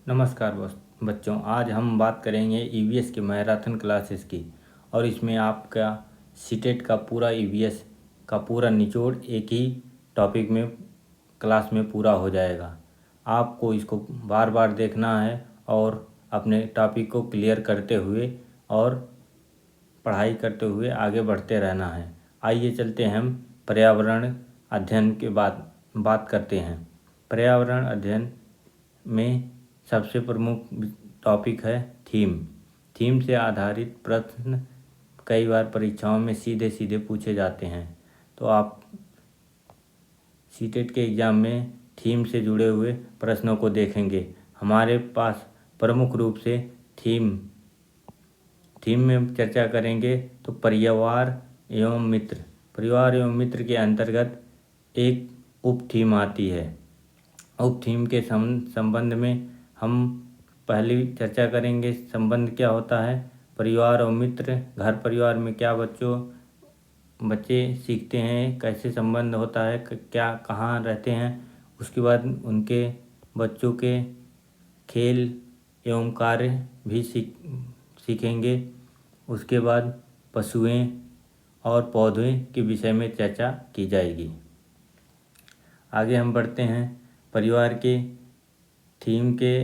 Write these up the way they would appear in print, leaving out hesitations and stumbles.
नमस्कार बच्चों, आज हम बात करेंगे ईवीएस के मैराथन क्लासेस की। और इसमें आपका सीटेट का पूरा ईवीएस का पूरा निचोड़ एक ही टॉपिक में क्लास में पूरा हो जाएगा। आपको इसको बार बार देखना है और अपने टॉपिक को क्लियर करते हुए और पढ़ाई करते हुए आगे बढ़ते रहना है। आइए चलते हैं, हम पर्यावरण अध्ययन के बाद बात करते हैं। पर्यावरण अध्ययन में सबसे प्रमुख टॉपिक है थीम। थीम से आधारित प्रश्न कई बार परीक्षाओं में सीधे सीधे पूछे जाते हैं, तो आप सीटेट के एग्ज़ाम में थीम से जुड़े हुए प्रश्नों को देखेंगे। हमारे पास प्रमुख रूप से थीम में चर्चा करेंगे तो परिवार एवं मित्र। परिवार एवं मित्र के अंतर्गत एक उप थीम आती है। उप थीम के संबंध में हम पहले चर्चा करेंगे संबंध क्या होता है, परिवार और मित्र। घर परिवार में क्या बच्चे सीखते हैं, कैसे संबंध होता है, क्या कहाँ रहते हैं। उसके बाद उनके बच्चों के खेल एवं कार्य भी सीखेंगे। उसके बाद पशुएं और पौधे के विषय में चर्चा की जाएगी। आगे हम बढ़ते हैं। परिवार के थीम के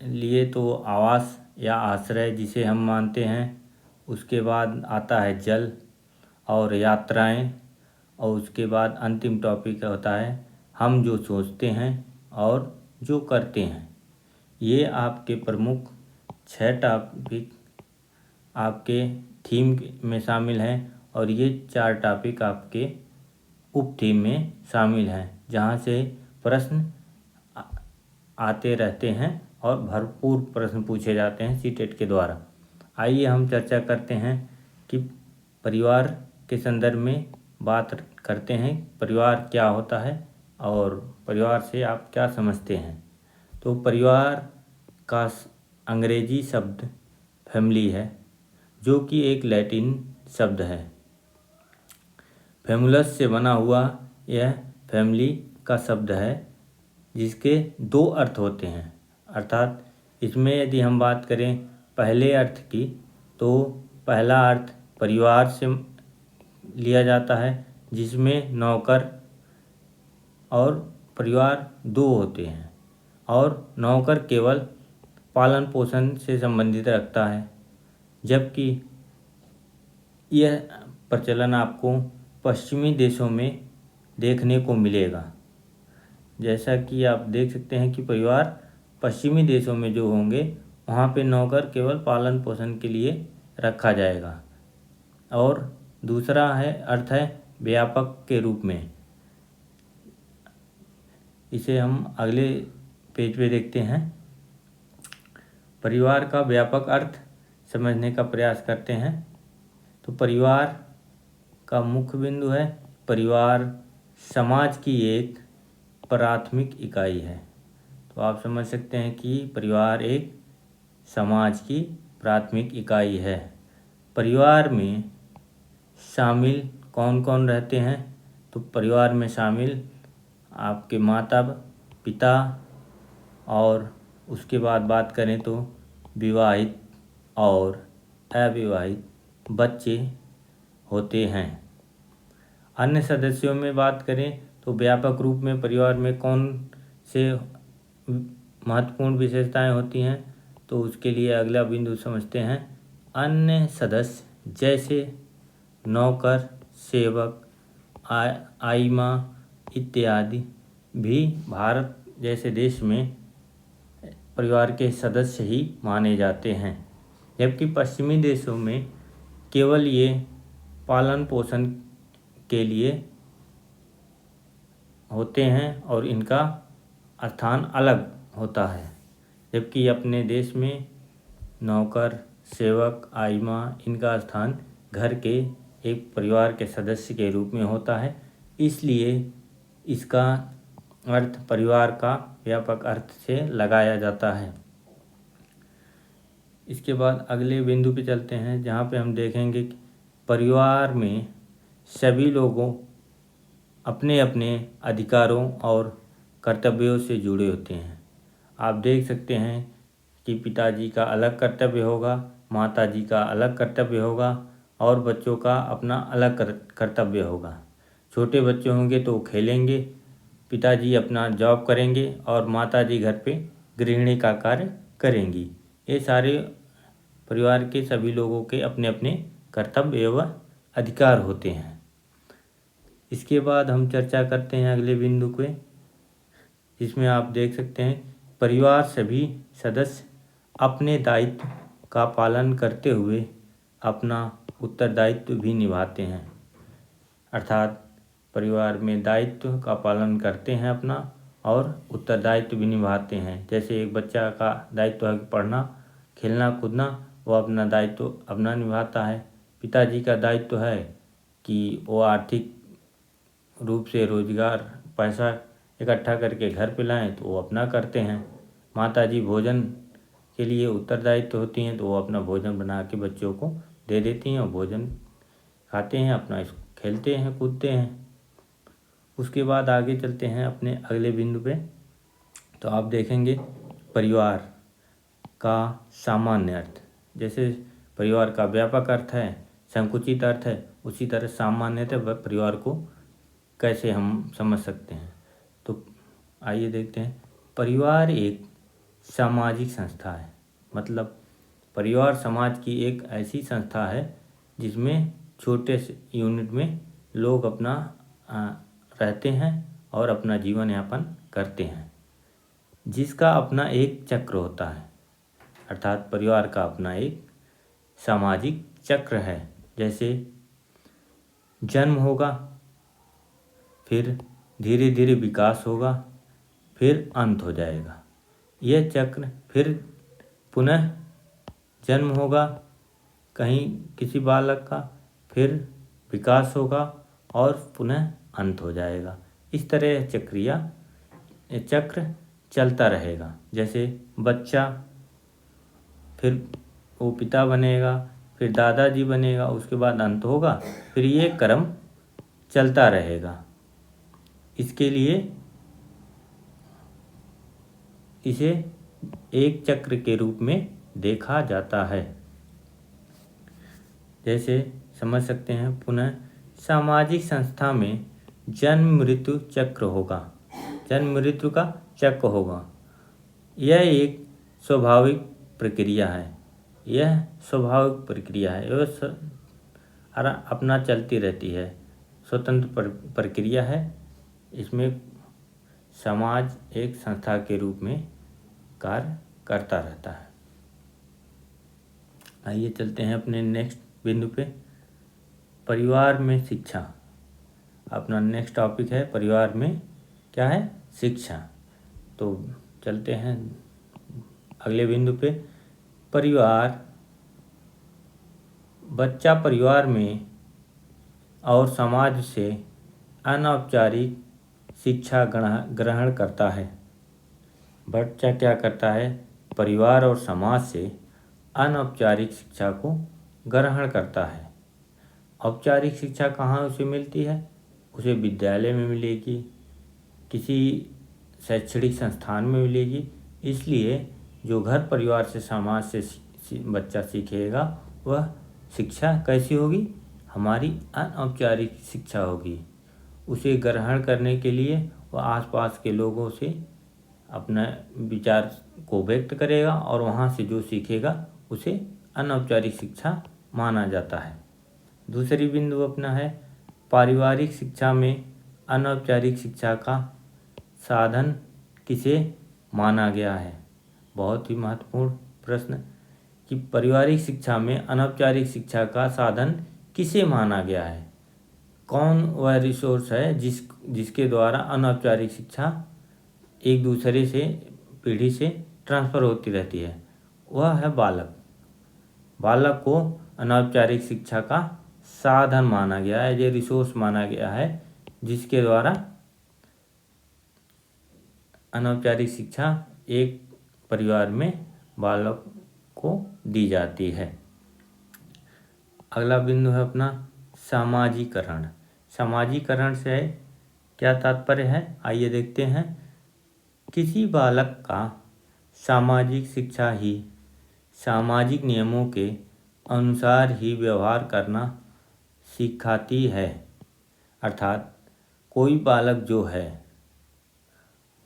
लिए तो आवास या आश्रय जिसे हम मानते हैं, उसके बाद आता है जल और यात्राएं, और उसके बाद अंतिम टॉपिक होता है हम जो सोचते हैं और जो करते हैं। ये आपके प्रमुख 6 टॉपिक आपके थीम में शामिल हैं और ये 4 टॉपिक आपके उप थीम में शामिल हैं, जहाँ से प्रश्न आते रहते हैं और भरपूर प्रश्न पूछे जाते हैं सीटेट के द्वारा। आइए हम चर्चा करते हैं कि परिवार के संदर्भ में बात करते हैं। परिवार क्या होता है और परिवार से आप क्या समझते हैं। तो परिवार का अंग्रेजी शब्द फैमिली है, जो कि एक लैटिन शब्द है। फैमुलस से बना हुआ यह फैमिली का शब्द है, जिसके 2 अर्थ होते हैं। अर्थात इसमें यदि हम बात करें पहले अर्थ की, तो पहला अर्थ परिवार से लिया जाता है, जिसमें नौकर और परिवार 2 होते हैं, और नौकर केवल पालन पोषण से संबंधित रखता है। जबकि यह प्रचलन आपको पश्चिमी देशों में देखने को मिलेगा। जैसा कि आप देख सकते हैं कि परिवार पश्चिमी देशों में जो होंगे, वहाँ पे नौकर केवल पालन पोषण के लिए रखा जाएगा। और दूसरा अर्थ है व्यापक के रूप में। इसे हम अगले पेज पे देखते हैं। परिवार का व्यापक अर्थ समझने का प्रयास करते हैं। तो परिवार का मुख्य बिंदु है, परिवार समाज की एक प्राथमिक इकाई है। तो आप समझ सकते हैं कि परिवार एक समाज की प्राथमिक इकाई है। परिवार में शामिल कौन कौन रहते हैं, तो परिवार में शामिल आपके माता पिता, और उसके बाद बात करें तो विवाहित और अविवाहित बच्चे होते हैं। अन्य सदस्यों में बात करें तो व्यापक रूप में परिवार में कौन से महत्वपूर्ण विशेषताएं होती हैं, तो उसके लिए अगला बिंदु समझते हैं। अन्य सदस्य जैसे नौकर, सेवक, आइमा इत्यादि भी भारत जैसे देश में परिवार के सदस्य ही माने जाते हैं। जबकि पश्चिमी देशों में केवल ये पालन पोषण के लिए होते हैं और इनका स्थान अलग होता है। जबकि अपने देश में नौकर, सेवक, आइमा, इनका स्थान घर के एक परिवार के सदस्य के रूप में होता है। इसलिए इसका अर्थ परिवार का व्यापक अर्थ से लगाया जाता है। इसके बाद अगले बिंदु पे चलते हैं, जहाँ पे हम देखेंगे कि परिवार में सभी लोगों अपने अपने अधिकारों और कर्तव्यों से जुड़े होते हैं। आप देख सकते हैं कि पिताजी का अलग कर्तव्य होगा, माताजी का अलग कर्तव्य होगा और बच्चों का अपना अलग कर्तव्य होगा। छोटे बच्चे होंगे तो खेलेंगे, पिताजी अपना जॉब करेंगे और माताजी घर पे गृहिणी का कार्य करेंगी। ये सारे परिवार के सभी लोगों के अपने अपने कर्तव्य एवं अधिकार होते हैं। इसके बाद हम चर्चा करते हैं अगले बिंदु पे, जिसमें आप देख सकते हैं परिवार सभी सदस्य अपने दायित्व का पालन करते हुए अपना उत्तरदायित्व भी निभाते हैं। अर्थात परिवार में दायित्व का पालन करते हैं अपना और उत्तरदायित्व भी निभाते हैं। जैसे एक बच्चा का दायित्व है पढ़ना, खेलना कूदना, वो अपना दायित्व अपना निभाता है। पिताजी का दायित्व है कि वो आर्थिक रूप से रोजगार पैसा इकट्ठा करके घर पे लाएं, तो वो अपना करते हैं। माताजी भोजन के लिए उत्तरदायित्व होती हैं, तो वो अपना भोजन बना के बच्चों को दे देती हैं और भोजन खाते हैं, अपना खेलते हैं कूदते हैं। उसके बाद आगे चलते हैं अपने अगले बिंदु पे, तो आप देखेंगे परिवार का सामान्य अर्थ। जैसे परिवार का व्यापक अर्थ है, संकुचित अर्थ है, उसी तरह सामान्यतः परिवार को कैसे हम समझ सकते हैं। तो आइए देखते हैं। परिवार एक सामाजिक संस्था है, मतलब परिवार समाज की एक ऐसी संस्था है जिसमें छोटे से यूनिट में लोग अपना रहते हैं और अपना जीवन यापन करते हैं, जिसका अपना एक चक्र होता है। अर्थात परिवार का अपना एक सामाजिक चक्र है। जैसे जन्म होगा, फिर धीरे धीरे विकास होगा, फिर अंत हो जाएगा। यह चक्र फिर पुनः जन्म होगा कहीं किसी बालक का, फिर विकास होगा और पुनः अंत हो जाएगा। इस तरह चक्र चलता रहेगा। जैसे बच्चा, फिर वो पिता बनेगा, फिर दादाजी बनेगा, उसके बाद अंत होगा, फिर ये क्रम चलता रहेगा। इसके लिए इसे एक चक्र के रूप में देखा जाता है। जैसे समझ सकते हैं, पुनः सामाजिक संस्था में जन्म मृत्यु चक्र होगा, जन्म मृत्यु का चक्र होगा। यह एक स्वाभाविक प्रक्रिया है, यह स्वाभाविक प्रक्रिया है, यह अपना चलती रहती है, स्वतंत्र प्रक्रिया है। इसमें समाज एक संस्था के रूप में कार्य करता रहता है। आइए चलते हैं अपने नेक्स्ट बिंदु पे, परिवार में शिक्षा। अपना नेक्स्ट टॉपिक है परिवार में क्या है, शिक्षा। तो चलते हैं अगले बिंदु पे, परिवार, बच्चा परिवार में और समाज से अनौपचारिक शिक्षा ग्रहण करता है। बच्चा क्या करता है, परिवार और समाज से अनौपचारिक शिक्षा को ग्रहण करता है। औपचारिक शिक्षा कहाँ उसे मिलती है, उसे विद्यालय में मिलेगी, किसी शैक्षणिक संस्थान में मिलेगी। इसलिए जो घर परिवार से समाज से बच्चा सीखेगा वह शिक्षा कैसी होगी, हमारी अनौपचारिक शिक्षा होगी। उसे ग्रहण करने के लिए वह आसपास के लोगों से अपना विचार को व्यक्त करेगा और वहाँ से जो सीखेगा उसे अनौपचारिक शिक्षा माना जाता है। दूसरी बिंदु अपना है, पारिवारिक शिक्षा में अनौपचारिक शिक्षा का साधन किसे माना गया है। बहुत ही महत्वपूर्ण प्रश्न कि पारिवारिक शिक्षा में अनौपचारिक शिक्षा का साधन किसे माना गया है। कौन वह रिसोर्स है जिसके द्वारा अनौपचारिक शिक्षा एक दूसरे से पीढ़ी से ट्रांसफ़र होती रहती है, वह है बालक। बालक को अनौपचारिक शिक्षा का साधन माना गया है, ये रिसोर्स माना गया है जिसके द्वारा अनौपचारिक शिक्षा एक परिवार में बालक को दी जाती है। अगला बिंदु है अपना सामाजिकरण। सामाजिकरण से क्या तात्पर्य है, आइए देखते हैं। किसी बालक का सामाजिक शिक्षा ही सामाजिक नियमों के अनुसार ही व्यवहार करना सिखाती है। अर्थात कोई बालक जो है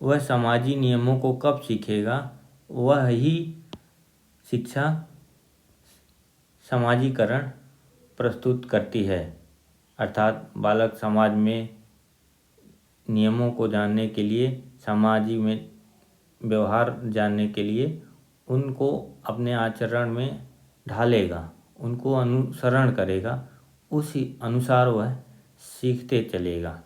वह सामाजिक नियमों को कब सीखेगा, वह ही शिक्षा समाजीकरण प्रस्तुत करती है। अर्थात बालक समाज में नियमों को जानने के लिए, समाज में व्यवहार जानने के लिए उनको अपने आचरण में ढालेगा, उनको अनुसरण करेगा, उसी अनुसार वह सीखते चलेगा।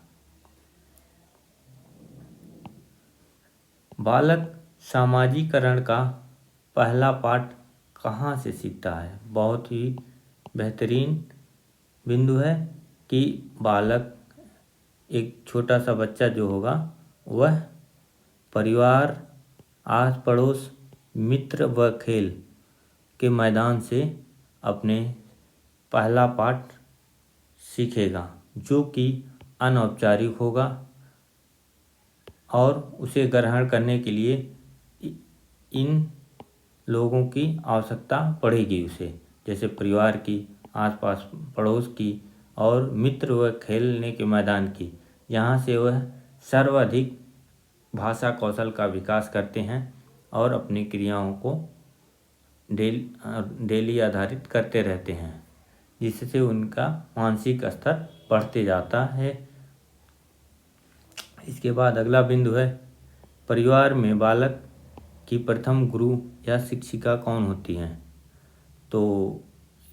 बालक सामाजीकरण का पहला पाठ कहाँ से सीखता है? बहुत ही बेहतरीन बिंदु है कि बालक, एक छोटा सा बच्चा जो होगा वह परिवार, आस पड़ोस, मित्र व खेल के मैदान से अपने पहला पाठ सीखेगा, जो कि अनौपचारिक होगा और उसे ग्रहण करने के लिए इन लोगों की आवश्यकता पड़ेगी उसे, जैसे परिवार की, आसपास पड़ोस की और मित्र व खेलने के मैदान की। यहाँ से वह सर्वाधिक भाषा कौशल का विकास करते हैं और अपनी क्रियाओं को डेली आधारित करते रहते हैं, जिससे उनका मानसिक स्तर बढ़ते जाता है। इसके बाद अगला बिंदु है, परिवार में बालक की प्रथम गुरु या शिक्षिका कौन होती हैं? तो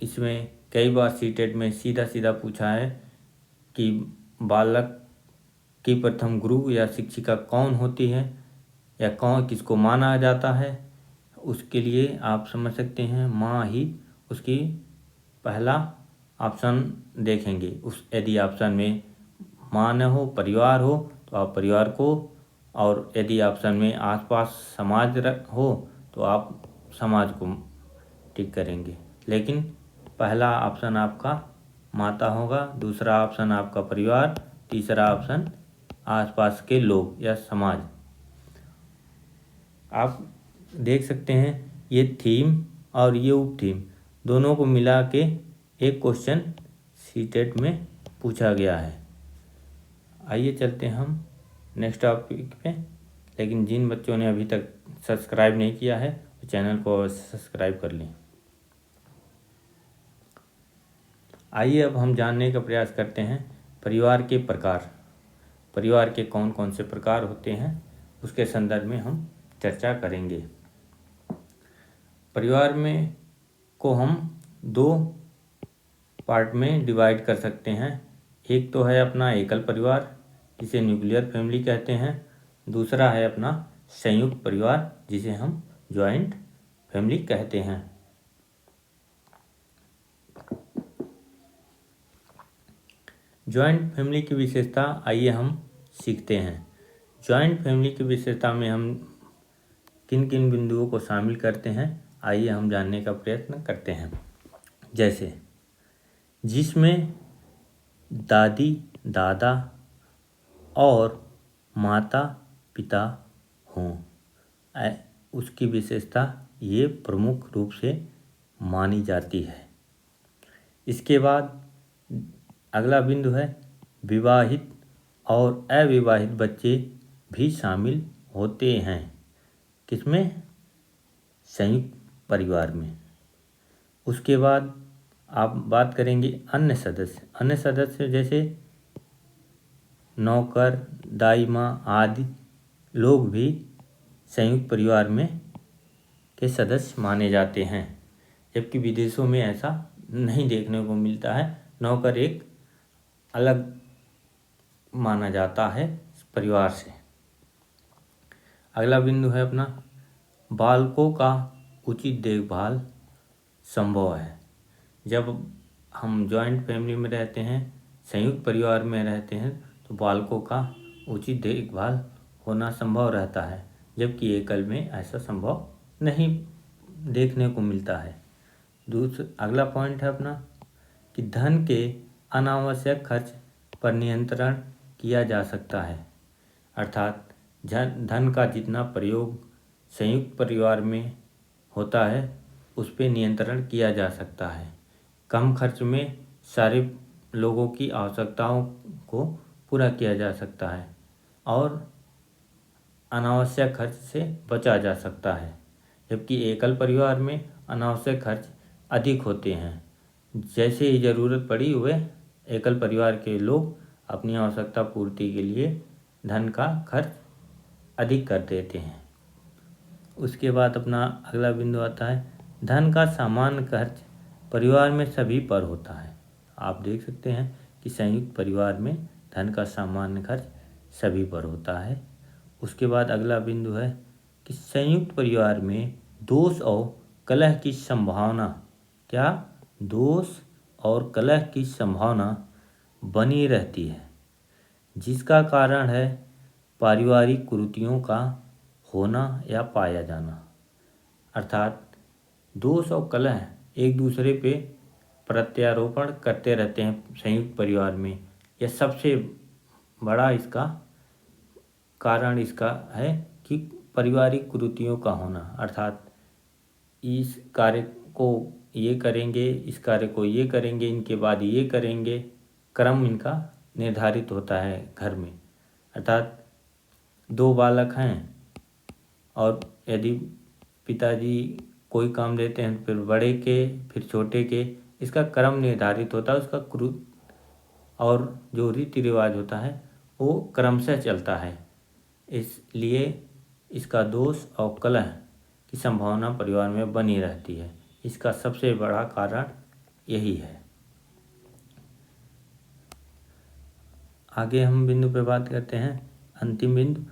इसमें कई बार सीटेट में सीधा सीधा पूछा है कि बालक की प्रथम गुरु या शिक्षिका कौन होती है या कौन किसको माना जाता है। उसके लिए आप समझ सकते हैं, माँ ही उसकी पहला ऑप्शन देखेंगे। उस यदि ऑप्शन में माँ न हो, परिवार हो, तो आप परिवार को, और यदि ऑप्शन में आसपास समाज हो तो आप समाज को टिक करेंगे। लेकिन पहला ऑप्शन आपका माता होगा, दूसरा ऑप्शन आपका परिवार, तीसरा ऑप्शन आसपास के लोग या समाज। आप देख सकते हैं ये थीम और ये उप थीम दोनों को मिला के एक क्वेश्चन सीटेट में पूछा गया है। आइए चलते हैं हम नेक्स्ट टॉपिक पे। लेकिन जिन बच्चों ने अभी तक सब्सक्राइब नहीं किया है तो चैनल को सब्सक्राइब कर लें। आइए अब हम जानने का प्रयास करते हैं परिवार के प्रकार। परिवार के कौन कौन से प्रकार होते हैं उसके संदर्भ में हम चर्चा करेंगे। परिवार में को हम दो पार्ट में डिवाइड कर सकते हैं। एक तो है अपना एकल परिवार, जिसे न्यूक्लियर फैमिली कहते हैं। दूसरा है अपना संयुक्त परिवार, जिसे हम जॉइंट फैमिली कहते हैं। जॉइंट फैमिली की विशेषता आइए हम सीखते हैं। जॉइंट फैमिली की विशेषता में हम किन किन बिंदुओं को शामिल करते हैं, आइए हम जानने का प्रयत्न करते हैं। जैसे जिसमें दादी दादा और माता पिता हों, उसकी विशेषता ये प्रमुख रूप से मानी जाती है। इसके बाद अगला बिंदु है विवाहित और अविवाहित बच्चे भी शामिल होते हैं। किसमें? संयुक्त परिवार में। उसके बाद आप बात करेंगे अन्य सदस्य। अन्य सदस्य जैसे नौकर, दाई माँ आदि लोग भी संयुक्त परिवार में के सदस्य माने जाते हैं, जबकि विदेशों में ऐसा नहीं देखने को मिलता है। नौकर एक अलग माना जाता है परिवार से। अगला बिंदु है अपना बालकों का उचित देखभाल संभव है। जब हम जॉइंट फैमिली में रहते हैं, संयुक्त परिवार में रहते हैं, तो बालकों का उचित देखभाल होना संभव रहता है, जबकि एकल में ऐसा संभव नहीं देखने को मिलता है। अगला पॉइंट है अपना कि धन के अनावश्यक खर्च पर नियंत्रण किया जा सकता है। अर्थात धन का जितना प्रयोग संयुक्त परिवार में होता है उस पर नियंत्रण किया जा सकता है। कम खर्च में सारे लोगों की आवश्यकताओं को पूरा किया जा सकता है और अनावश्यक खर्च से बचा जा सकता है। जबकि एकल परिवार में अनावश्यक खर्च अधिक होते हैं। जैसे ही ज़रूरत पड़ी वे एकल परिवार के लोग अपनी आवश्यकता पूर्ति के लिए धन का खर्च अधिक कर देते हैं। उसके बाद अपना अगला बिंदु आता है धन का सामान्य खर्च परिवार में सभी पर होता है। आप देख सकते हैं कि संयुक्त परिवार में धन का सामान्य खर्च सभी पर होता है। उसके बाद अगला बिंदु है कि संयुक्त परिवार में दोष और कलह की संभावना दोष और कलह की संभावना बनी रहती है, जिसका कारण है पारिवारिक कुरीतियों का होना या पाया जाना। अर्थात दोष और कलह एक दूसरे पे प्रत्यारोपण करते रहते हैं संयुक्त परिवार में। यह सबसे बड़ा इसका कारण इसका है कि पारिवारिक कुरीतियों का होना। अर्थात इस कार्य को ये करेंगे, इस कार्य को ये करेंगे, इनके बाद ये करेंगे, क्रम इनका निर्धारित होता है घर में। अर्थात 2 बालक हैं और यदि पिताजी कोई काम देते हैं फिर बड़े के फिर छोटे के, इसका क्रम निर्धारित होता है। उसका और जो रीति रिवाज होता है वो क्रमशः चलता है। इसलिए इसका दोष और कलह की संभावना परिवार में बनी रहती है। इसका सबसे बड़ा कारण यही है। आगे हम बिंदु पे बात करते हैं अंतिम बिंदु,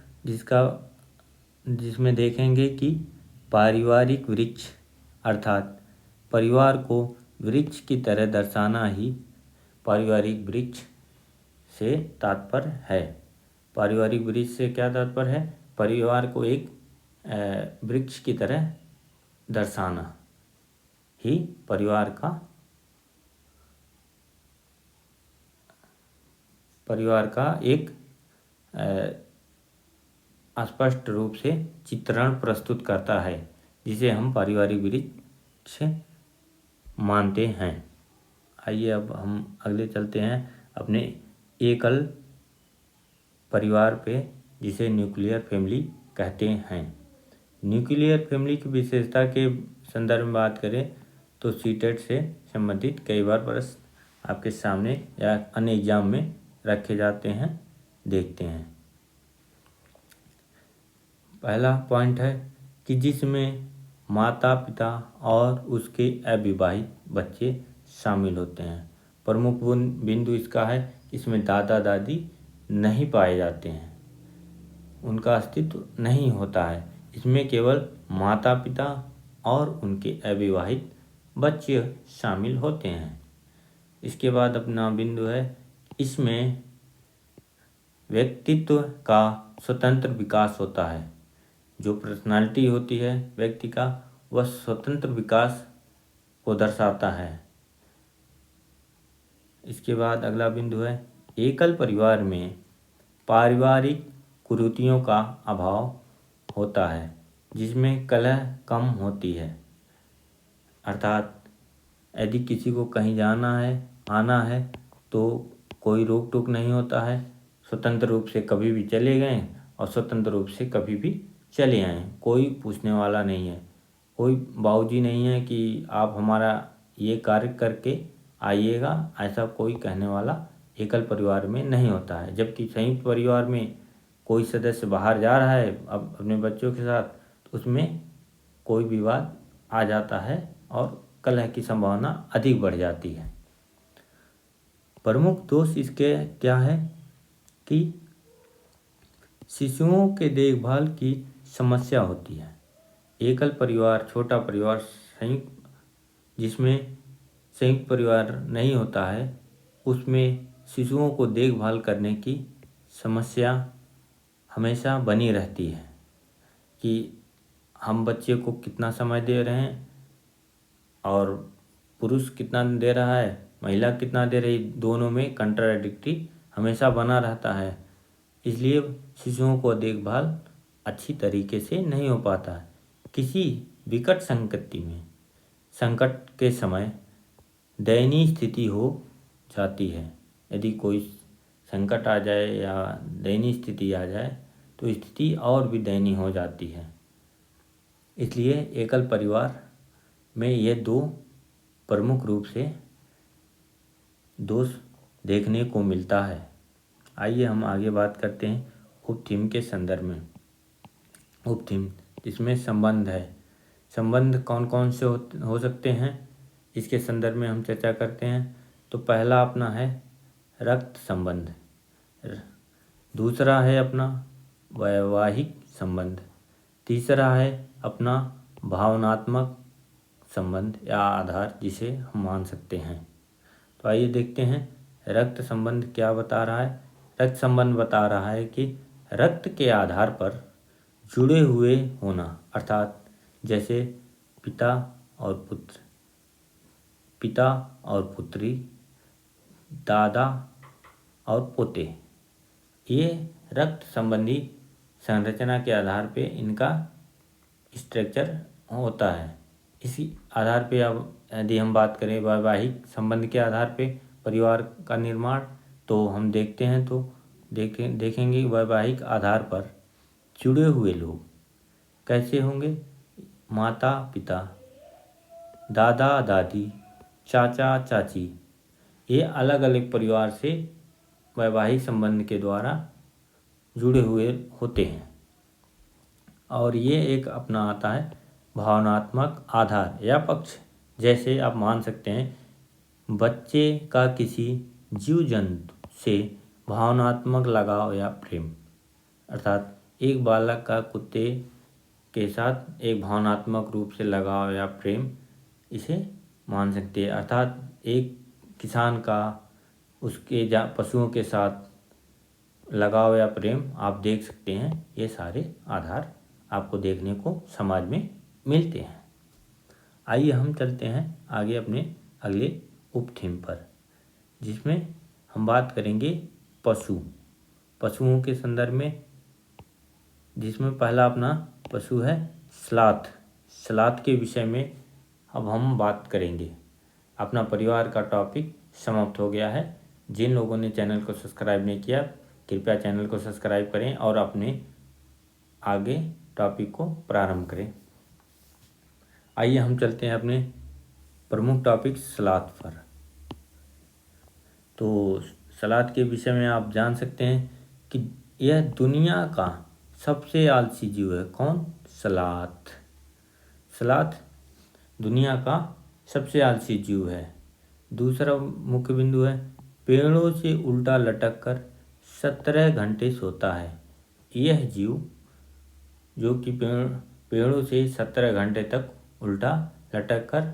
जिसमें देखेंगे कि पारिवारिक वृक्ष अर्थात परिवार को वृक्ष की तरह दर्शाना ही पारिवारिक वृक्ष से तात्पर्य है। पारिवारिक वृक्ष से क्या तात्पर्य है? परिवार को एक वृक्ष की तरह दर्शाना ही परिवार का एक स्पष्ट रूप से चित्रण प्रस्तुत करता है, जिसे हम पारिवारिक वृक्ष मानते हैं। आइए अब हम अगले चलते हैं अपने एकल परिवार पे, जिसे न्यूक्लियर फैमिली कहते हैं। न्यूक्लियर फैमिली की विशेषता के संदर्भ में बात करें तो सीटेट से संबंधित कई बार प्रश्न आपके सामने या अन्य एग्जाम में रखे जाते हैं, देखते हैं। पहला पॉइंट है कि जिसमें माता पिता और उसके अविवाहित बच्चे शामिल होते हैं। प्रमुख बिंदु इसका है इसमें दादा दादी नहीं पाए जाते हैं, उनका अस्तित्व नहीं होता है। इसमें केवल माता पिता और उनके अविवाहित बच्चे शामिल होते हैं। इसके बाद अपना बिंदु है इसमें व्यक्तित्व का स्वतंत्र विकास होता है। जो पर्सनालिटी होती है व्यक्ति का, वह स्वतंत्र विकास को दर्शाता है। इसके बाद अगला बिंदु है एकल परिवार में पारिवारिक कुरीतियों का अभाव होता है, जिसमें कलह कम होती है। अर्थात यदि किसी को कहीं जाना है आना है तो कोई रोक टोक नहीं होता है, स्वतंत्र रूप से कभी भी चले गए और स्वतंत्र रूप से कभी भी चले आए, कोई पूछने वाला नहीं है। कोई बाबूजी नहीं है कि आप हमारा ये कार्य करके आइएगा, ऐसा कोई कहने वाला एकल परिवार में नहीं होता है। जबकि संयुक्त परिवार में कोई सदस्य बाहर जा रहा है अब अपने बच्चों के साथ, तो उसमें कोई विवाद आ जाता है और कलह की संभावना अधिक बढ़ जाती है। प्रमुख दोष इसके क्या है कि शिशुओं के देखभाल की समस्या होती है। एकल परिवार, छोटा परिवार, जिसमें संयुक्त परिवार नहीं होता है, उसमें शिशुओं को देखभाल करने की समस्या हमेशा बनी रहती है कि हम बच्चे को कितना समय दे रहे हैं और पुरुष कितना दे रहा है, महिला कितना दे रही, दोनों में कंट्राडिक्टी हमेशा बना रहता है। इसलिए शिशुओं को देखभाल अच्छी तरीके से नहीं हो पाता है। किसी विकट संकट के समय दयनीय स्थिति हो जाती है। यदि कोई संकट आ जाए या दयनीय स्थिति आ जाए तो स्थिति और भी दयनीय हो जाती है। इसलिए एकल परिवार में ये दो प्रमुख रूप से दोष देखने को मिलता है। आइए हम आगे बात करते हैं उपथीम के संदर्भ में। उपथीम जिसमें संबंध है, संबंध कौन कौन से हो सकते हैं इसके संदर्भ में हम चर्चा करते हैं। तो पहला अपना है रक्त संबंध, दूसरा है अपना वैवाहिक संबंध, तीसरा है अपना भावनात्मक संबंध या आधार जिसे हम मान सकते हैं। तो आइए देखते हैं रक्त संबंध क्या बता रहा है। रक्त संबंध बता रहा है कि रक्त के आधार पर जुड़े हुए होना, अर्थात जैसे पिता और पुत्र, पिता और पुत्री, दादा और पोते, ये रक्त संबंधी संरचना के आधार पे इनका स्ट्रक्चर होता है। इसी आधार पे अब यदि हम बात करें वैवाहिक संबंध के आधार पे परिवार का निर्माण, तो हम देखते हैं तो देखेंगे वैवाहिक आधार पर जुड़े हुए लोग कैसे होंगे। माता पिता, दादा दादी, चाचा चाची, ये अलग अलग परिवार से वैवाहिक संबंध के द्वारा जुड़े हुए होते हैं। और ये एक अपना आता है भावनात्मक आधार या पक्ष। जैसे आप मान सकते हैं बच्चे का किसी जीव जंतु से भावनात्मक लगाव या प्रेम, अर्थात एक बालक का कुत्ते के साथ एक भावनात्मक रूप से लगाव या प्रेम, इसे मान सकते हैं। अर्थात एक किसान का उसके पशुओं के साथ लगाव या प्रेम आप देख सकते हैं। ये सारे आधार आपको देखने को समाज में मिलते हैं। आइए हम चलते हैं आगे अपने अगले उपथीम पर, जिसमें हम बात करेंगे पशुओं के संदर्भ में, जिसमें पहला अपना पशु है सलाथ के विषय में अब हम बात करेंगे। अपना परिवार का टॉपिक समाप्त हो गया है। जिन लोगों ने चैनल को सब्सक्राइब नहीं किया कृपया चैनल को सब्सक्राइब करें और अपने आगे टॉपिक को प्रारंभ करें। आइए हम चलते हैं अपने प्रमुख टॉपिक सलाद पर। तो सलाद के विषय में आप जान सकते हैं कि यह दुनिया का सबसे आलसी जीव है। कौन? सलाद दुनिया का सबसे आलसी जीव है। दूसरा मुख्य बिंदु है पेड़ों से उल्टा लटक कर 17 घंटे सोता है। यह जीव जो कि पेड़ों से 17 घंटे तक उल्टा लटक कर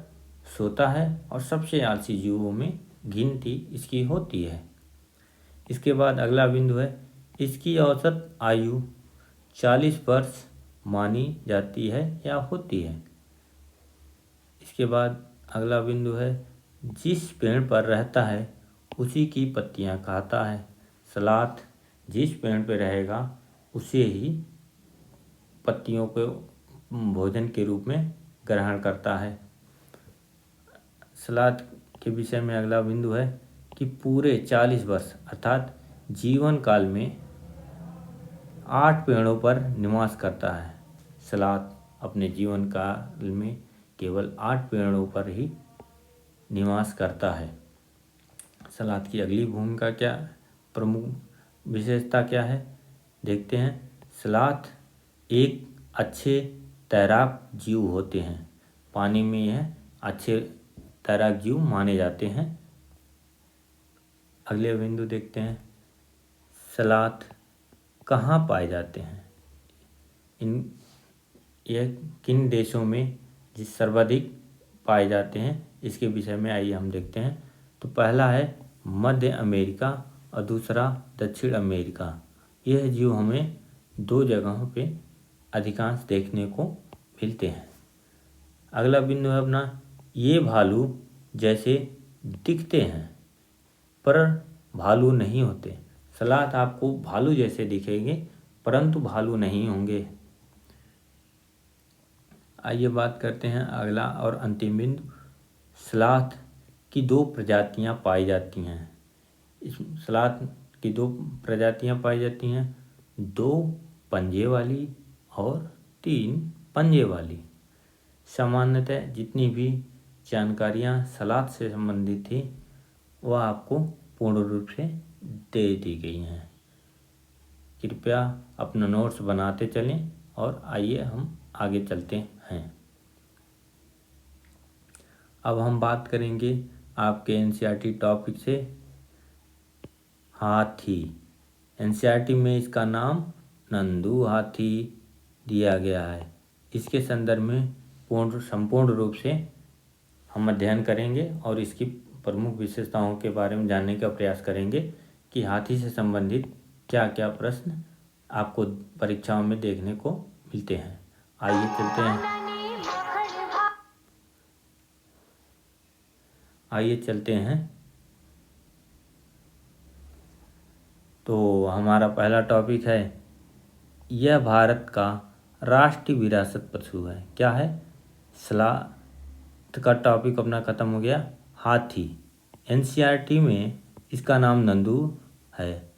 सोता है और सबसे आलसी जीवों में गिनती इसकी होती है। इसके बाद अगला बिंदु है इसकी औसत आयु 40 वर्ष मानी जाती है या होती है। इसके बाद अगला बिंदु है जिस पेड़ पर रहता है उसी की पत्तियां खाता है। सलाद जिस पेड़ पर रहेगा उसे ही पत्तियों को भोजन के रूप में ग्रहण करता है। सलाद के विषय में अगला बिंदु है कि पूरे 40 वर्ष अर्थात जीवन काल में 8 पेड़ों पर निवास करता है। सलाद अपने जीवन काल में केवल 8 पेड़ों पर ही निवास करता है। सलाद की अगली भूमिका क्या, प्रमुख विशेषता क्या है, देखते हैं। सलाद एक अच्छे तैराक जीव होते हैं। पानी में यह अच्छे तैराक जीव माने जाते हैं। अगले बिंदु देखते हैं सलाद कहाँ पाए जाते हैं, यह किन देशों में जिस सर्वाधिक पाए जाते हैं इसके विषय में आइए हम देखते हैं। तो पहला है मध्य अमेरिका और दूसरा दक्षिण अमेरिका। यह जीव हमें 2 जगहों पे अधिकांश देखने को मिलते हैं। अगला बिंदु है अपना ये भालू जैसे दिखते हैं पर भालू नहीं होते। सलाद आपको भालू जैसे दिखेंगे परंतु भालू नहीं होंगे। आइए बात करते हैं अगला और अंतिम बिंदु। सलाथ की दो प्रजातियां पाई जाती हैं। इस सलाथ की दो प्रजातियां पाई जाती हैं, 2 पंजे वाली और 3 पंजे वाली। सामान्यतः जितनी भी जानकारियां सलाद से संबंधित थी वह आपको पूर्ण रूप से दे दी गई हैं। कृपया अपना नोट्स बनाते चलें और आइए हम आगे चलते हैं। अब हम बात करेंगे आपके एनसीईआरटी टॉपिक से हाथी। एनसीईआरटी में इसका नाम नंदू हाथी दिया गया है। इसके संदर्भ में संपूर्ण रूप से हम अध्ययन करेंगे और इसकी प्रमुख विशेषताओं के बारे में जानने का प्रयास करेंगे कि हाथी से संबंधित क्या क्या प्रश्न आपको परीक्षाओं में देखने को मिलते हैं। आइए चलते हैं। तो हमारा पहला टॉपिक है, यह भारत का राष्ट्रीय विरासत पशु है। क्या है? सलाथ का टॉपिक अपना खत्म हो गया। हाथी, एनसीईआरटी में इसका नाम नंदू है।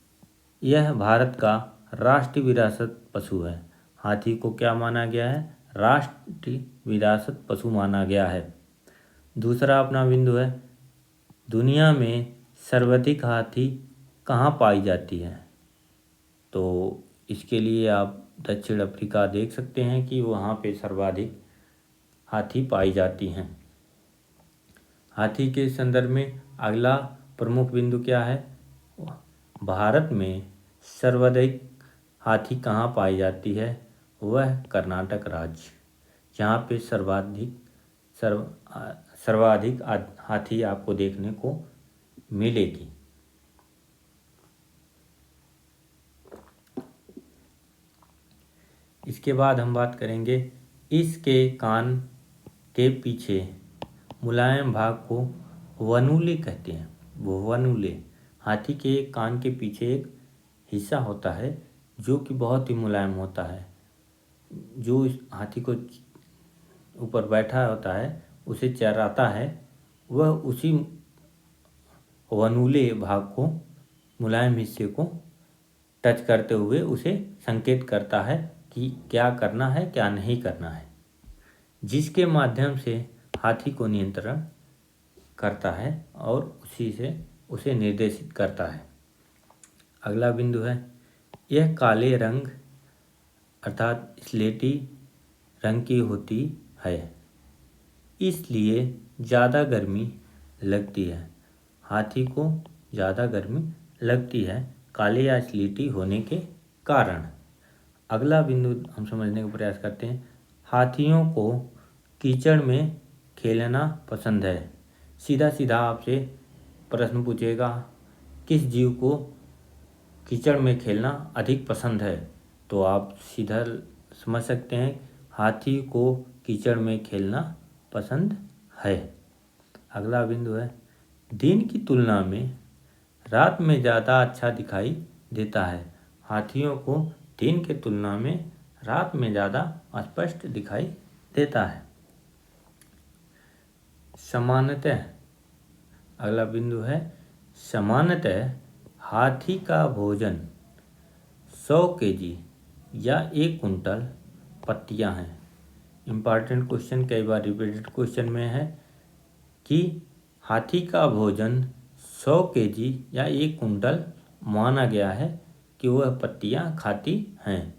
यह भारत का राष्ट्रीय विरासत पशु है। हाथी को क्या माना गया है? राष्ट्रीय विरासत पशु माना गया है। दूसरा अपना बिंदु है, दुनिया में सर्वाधिक हाथी कहाँ पाई जाती है? तो इसके लिए आप दक्षिण अफ्रीका देख सकते हैं कि वहाँ पे सर्वाधिक हाथी पाई जाती हैं। हाथी के संदर्भ में अगला प्रमुख बिंदु क्या है? भारत में सर्वाधिक हाथी कहाँ पाई जाती है? वह कर्नाटक राज्य, जहाँ पे सर्वाधिक हाथी आपको देखने को मिलेगी। इसके बाद हम बात करेंगे, इसके कान के पीछे मुलायम भाग को वनूले कहते हैं। वो वनूले, हाथी के कान के पीछे एक हिस्सा होता है जो कि बहुत ही मुलायम होता है। जो इस हाथी को ऊपर बैठा होता है उसे चराता है, वह उसी वनूले भाग को, मुलायम हिस्से को टच करते हुए उसे संकेत करता है कि क्या करना है क्या नहीं करना है, जिसके माध्यम से हाथी को नियंत्रण करता है और उसी से उसे निर्देशित करता है। अगला बिंदु है, यह काले रंग अर्थात स्लेटी रंग की होती है, इसलिए ज़्यादा गर्मी लगती है। हाथी को ज़्यादा गर्मी लगती है काले या स्लेटी होने के कारण। अगला बिंदु हम समझने का प्रयास करते हैं, हाथियों को कीचड़ में खेलना पसंद है। सीधा सीधा आपसे प्रश्न पूछेगा, किस जीव को कीचड़ में खेलना अधिक पसंद है? तो आप सीधा समझ सकते हैं, हाथी को कीचड़ में खेलना पसंद है। अगला बिंदु है, दिन की तुलना में रात में ज़्यादा अच्छा दिखाई देता है। हाथियों को दिन के तुलना में रात में ज़्यादा स्पष्ट दिखाई देता है। सामान्यतः, अगला बिंदु है, सामान्यतः हाथी का भोजन 100 केजी या 1 कुंटल पत्तियां हैं। इम्पॉर्टेंट क्वेश्चन, कई बार रिपीटेड क्वेश्चन में है कि हाथी का भोजन 100 केजी या 1 कुंटल माना गया है कि वह पत्तियां खाती हैं।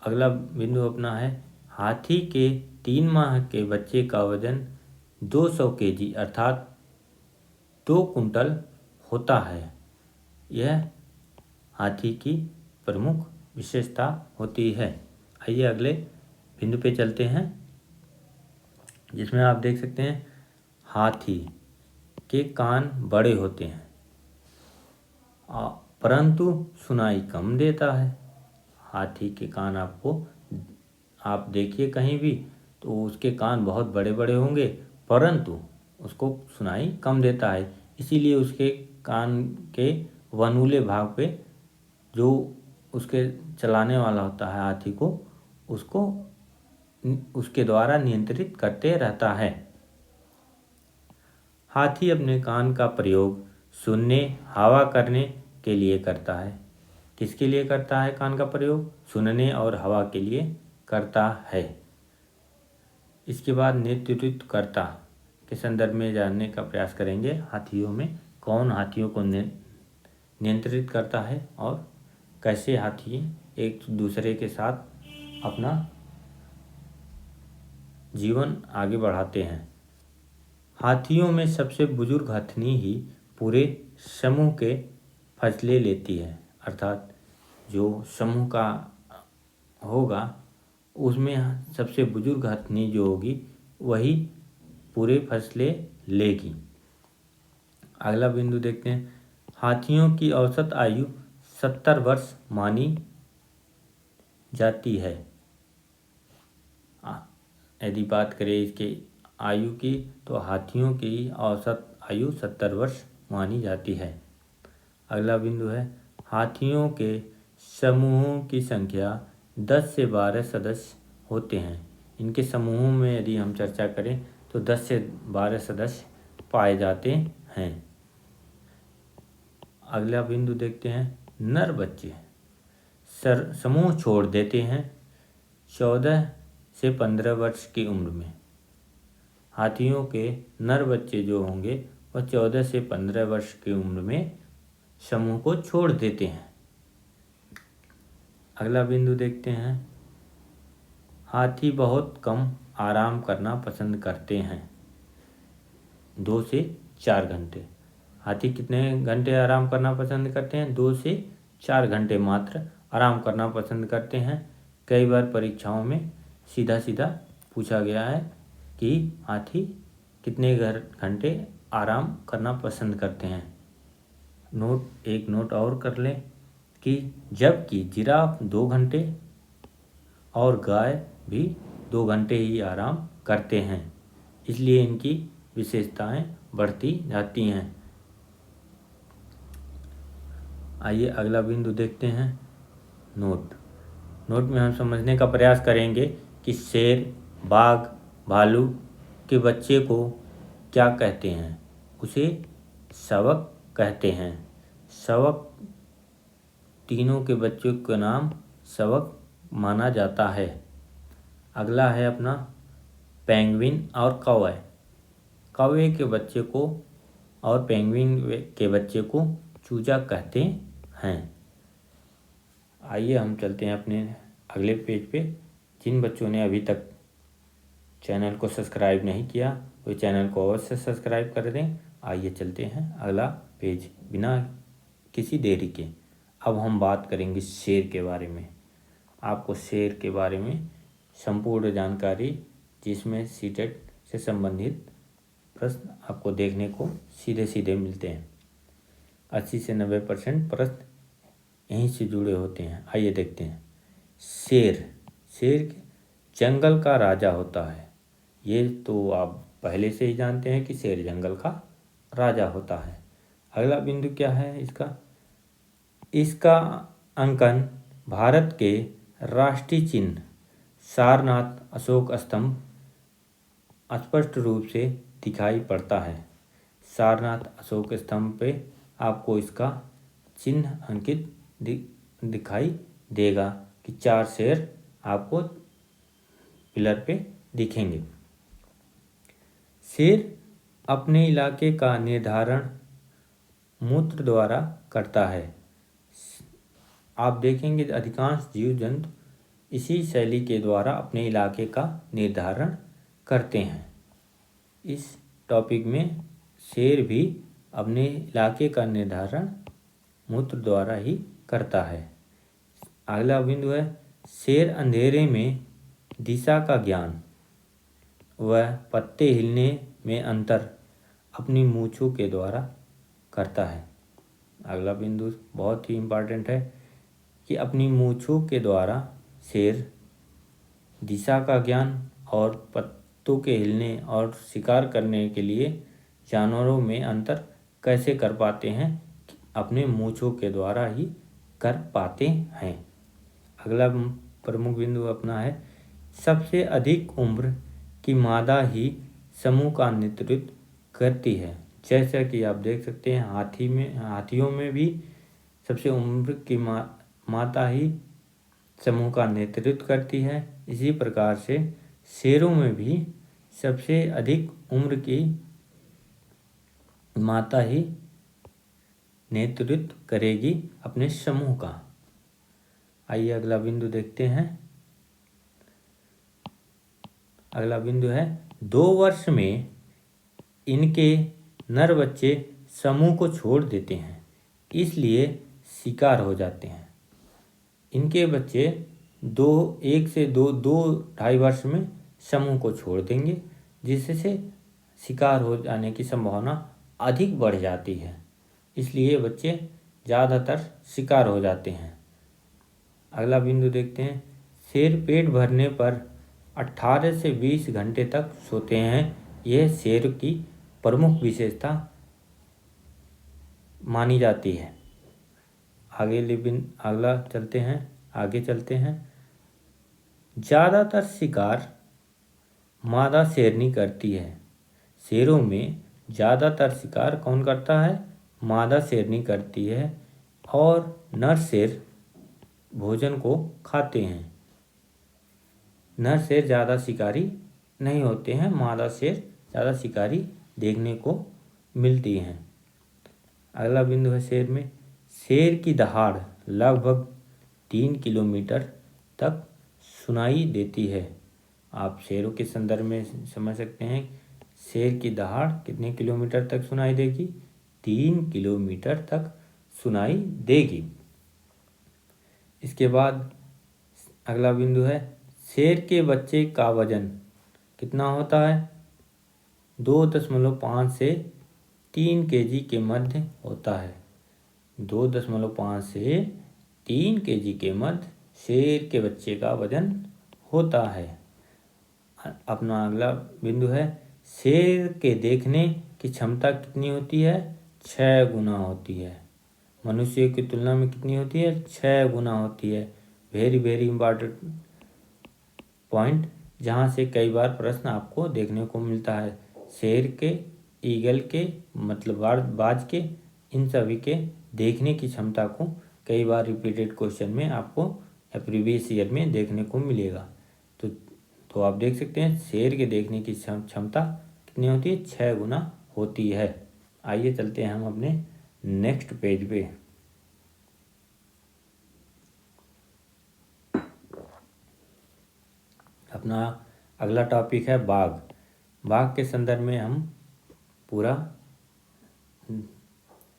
अगला बिंदु अपना है, हाथी के 3 माह के बच्चे का वजन 200 केजी अर्थात 2 कुंटल होता है। यह हाथी की प्रमुख विशेषता होती है। आइए अगले बिंदु पे चलते हैं, जिसमें आप देख सकते हैं हाथी के कान बड़े होते हैं परंतु सुनाई कम देता है। हाथी के कान आप देखिए कहीं भी तो उसके कान बहुत बड़े बड़े होंगे परंतु उसको सुनाई कम देता है। इसीलिए उसके कान के वनूले भाग पे जो उसके चलाने वाला होता है हाथी को, उसको उसके द्वारा नियंत्रित करते रहता है। हाथी अपने कान का प्रयोग सुनने, हवा करने के लिए करता है। किसके लिए करता है कान का प्रयोग? सुनने और हवा के लिए करता है। इसके बाद नेतृत्वकर्ता के संदर्भ में जानने का प्रयास करेंगे। हाथियों में कौन हाथियों को नियंत्रित करता है और कैसे हाथी एक दूसरे के साथ अपना जीवन आगे बढ़ाते हैं। हाथियों में सबसे बुजुर्ग हथनी ही पूरे समूह के फैसले लेती है, अर्थात जो समूह का होगा उसमें सबसे बुजुर्ग हथनी जो होगी वही पूरे फैसले लेगी। अगला बिंदु देखते हैं। हाथियों की औसत आयु 70 वर्ष मानी जाती है। यदि बात करें इसके आयु की तो हाथियों की औसत आयु 70 वर्ष मानी जाती है। अगला बिंदु है हाथियों के समूहों की संख्या 10 से 12 सदस्य होते हैं। इनके समूहों में यदि हम चर्चा करें तो 10 से 12 सदस्य पाए जाते हैं। अगला बिंदु देखते हैं। नर बच्चे समूह छोड़ देते हैं 14 से 15 वर्ष की उम्र में। हाथियों के नर बच्चे जो होंगे वह 14 से 15 वर्ष की उम्र में समूह को छोड़ देते हैं। अगला बिंदु देखते हैं। हाथी बहुत कम आराम करना पसंद करते हैं, 2 से 4 घंटे। हाथी कितने घंटे आराम करना पसंद करते हैं? 2 से 4 घंटे मात्र आराम करना पसंद करते हैं। कई बार परीक्षाओं में सीधा सीधा पूछा गया है कि हाथी कितने घंटे आराम करना पसंद करते हैं। एक नोट और कर लें कि जबकि जिराफ 2 घंटे और गाय भी 2 घंटे ही आराम करते हैं, इसलिए इनकी विशेषताएं बढ़ती जाती हैं। आइए अगला बिंदु देखते हैं। नोट में हम समझने का प्रयास करेंगे कि शेर, बाघ, भालू के बच्चे को क्या कहते हैं? उसे शावक कहते हैं। शावक, तीनों के बच्चों का नाम शावक माना जाता है। अगला है अपना पेंगुइन और कौवे। कौवे के बच्चे को और पेंगुइन के बच्चे को चूजा कहते हैं। आइए हम चलते हैं अपने अगले पेज पे। जिन बच्चों ने अभी तक चैनल को सब्सक्राइब नहीं किया वो चैनल को अवश्य सब्सक्राइब कर दें। आइए चलते हैं अगला पेज बिना किसी देरी के। अब हम बात करेंगे शेर के बारे में। आपको शेर के बारे में संपूर्ण जानकारी, जिसमें सीटेट से संबंधित प्रश्न आपको देखने को सीधे सीधे मिलते हैं। 80 से 90% प्रश्न यहीं से जुड़े होते हैं। आइए देखते हैं। शेर जंगल का राजा होता है। ये तो आप पहले से ही जानते हैं कि शेर जंगल का राजा होता है। अगला बिंदु क्या है इसका अंकन भारत के राष्ट्रीय चिन्ह सारनाथ अशोक स्तंभ स्पष्ट रूप से दिखाई पड़ता है। सारनाथ अशोक स्तंभ पे आपको इसका चिन्ह अंकित दिखाई देगा कि 4 शेर आपको पिलर पे दिखेंगे। शेर अपने इलाके का निर्धारण मूत्र द्वारा करता है। आप देखेंगे अधिकांश जीव जंतु इसी शैली के द्वारा अपने इलाके का निर्धारण करते हैं। इस टॉपिक में शेर भी अपने इलाके का निर्धारण मूत्र द्वारा ही करता है। अगला बिंदु है शेर अंधेरे में दिशा का ज्ञान व पत्ते हिलने में अंतर अपनी मूंछों के द्वारा करता है। अगला बिंदु बहुत ही इम्पोर्टेंट है कि अपनी मूंछों के द्वारा शेर दिशा का ज्ञान और पत्तों के हिलने और शिकार करने के लिए जानवरों में अंतर कैसे कर पाते हैं? अपने मूंछों के द्वारा ही कर पाते हैं। अगला प्रमुख बिंदु अपना है सबसे अधिक उम्र की मादा ही समूह का नेतृत्व करती है। जैसा कि आप देख सकते हैं हाथियों में भी सबसे उम्र की माता ही समूह का नेतृत्व करती है। इसी प्रकार से शेरों में भी सबसे अधिक उम्र की माता ही नेतृत्व करेगी अपने समूह का। आइए अगला बिंदु देखते हैं। अगला बिंदु है 2 वर्ष में इनके नर बच्चे समूह को छोड़ देते हैं, इसलिए शिकार हो जाते हैं। इनके बच्चे 1 से 2.5 वर्ष में समूह को छोड़ देंगे, जिससे शिकार हो जाने की संभावना अधिक बढ़ जाती है, इसलिए बच्चे ज़्यादातर शिकार हो जाते हैं। अगला बिंदु देखते हैं। शेर पेट भरने पर 18 से 20 घंटे तक सोते हैं। यह शेर की प्रमुख विशेषता मानी जाती है। आगे चलते हैं। ज़्यादातर शिकार मादा शेरनी करती है। शेरों में ज़्यादातर शिकार कौन करता है? मादा शेरनी करती है और नर शेर भोजन को खाते हैं। नर शेर ज़्यादा शिकारी नहीं होते हैं, मादा शेर ज़्यादा शिकारी देखने को मिलती हैं। अगला बिंदु है शेर में। शेर की दहाड़ लगभग 3 किलोमीटर तक सुनाई देती है। आप शेरों के संदर्भ में समझ सकते हैं शेर की दहाड़ कितने किलोमीटर तक सुनाई देगी? 3 किलोमीटर तक सुनाई देगी। इसके बाद अगला बिंदु है शेर के बच्चे का वजन कितना होता है? 2.5 से 3 केजी के मध्य होता है। 2.5 से 3 केजी के मध्य शेर के बच्चे का वजन होता है। अपना अगला बिंदु है शेर के देखने की क्षमता कितनी होती है? 6 गुना होती है। मनुष्य की तुलना में कितनी होती है? 6 गुना होती है। वेरी वेरी इम्पॉर्टेंट पॉइंट, जहाँ से कई बार प्रश्न आपको देखने को मिलता है। शेर के, ईगल के मतलब बाज के, इन सभी के देखने की क्षमता को कई बार रिपीटेड क्वेश्चन में आपको प्रीवियस ईयर में देखने को मिलेगा। तो आप देख सकते हैं शेर के देखने की क्षमता कितनी होती है? 6 गुना होती है। आइए चलते हैं हम अपने नेक्स्ट पेज पे। अपना अगला टॉपिक है बाघ। बाघ के संदर्भ में हम पूरा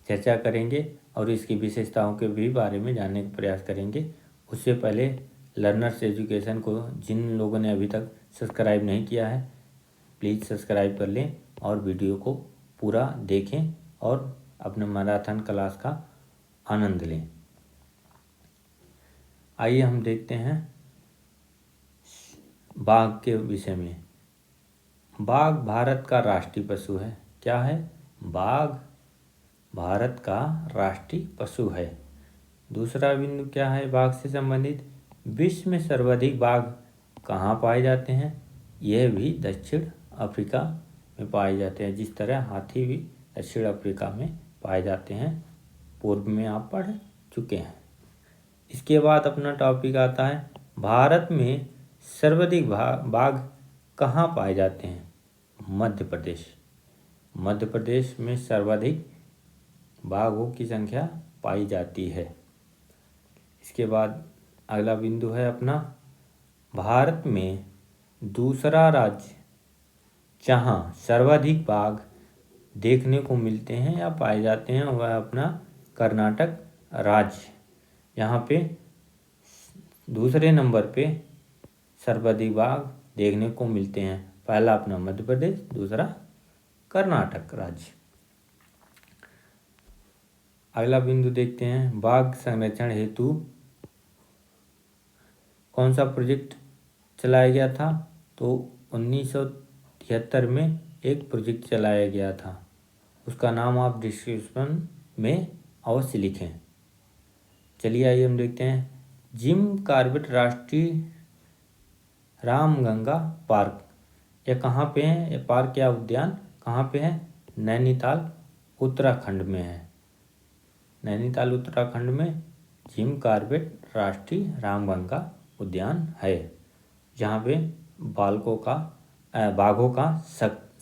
चर्चा करेंगे और इसकी विशेषताओं के भी बारे में जानने का प्रयास करेंगे। उससे पहले लर्नर्स एजुकेशन को जिन लोगों ने अभी तक सब्सक्राइब नहीं किया है, प्लीज़ सब्सक्राइब कर लें और वीडियो को पूरा देखें और अपने मैराथन क्लास का आनंद लें। आइए हम देखते हैं बाघ के विषय में। बाघ भारत का राष्ट्रीय पशु है। क्या है? बाघ भारत का राष्ट्रीय पशु है। दूसरा बिंदु क्या है बाघ से संबंधित? विश्व में सर्वाधिक बाघ कहाँ पाए जाते हैं? यह भी दक्षिण अफ्रीका में पाए जाते हैं। जिस तरह हाथी भी दक्षिण अफ्रीका में पाए जाते हैं, पूर्व में आप पढ़ चुके हैं। इसके बाद अपना टॉपिक आता है भारत में सर्वाधिक बाघ कहाँ पाए जाते हैं? मध्य प्रदेश। मध्य प्रदेश में सर्वाधिक बाघों की संख्या पाई जाती है। इसके बाद अगला बिंदु है अपना भारत में दूसरा राज्य जहाँ सर्वाधिक बाघ देखने को मिलते हैं या पाए जाते हैं वह अपना कर्नाटक राज्य। यहाँ पे दूसरे नंबर पे सर्वाधिक बाघ देखने को मिलते हैं। पहला अपना मध्य प्रदेश, दूसरा कर्नाटक राज्य। अगला बिंदु देखते हैं बाघ संरक्षण हेतु कौन सा प्रोजेक्ट चलाया गया था? तो 1973 में एक प्रोजेक्ट चलाया गया था। उसका नाम आप डिस्क्रिप्शन में अवश्य लिखें। चलिए आइए हम देखते हैं जिम कॉर्बेट राष्ट्रीय रामगंगा पार्क। यह कहाँ पे है? यह पार्क या उद्यान कहाँ पे है? नैनीताल उत्तराखंड में है। नैनीताल उत्तराखंड में जिम कॉर्बेट राष्ट्रीय रामगंगा उद्यान है, जहाँ पे बाघों का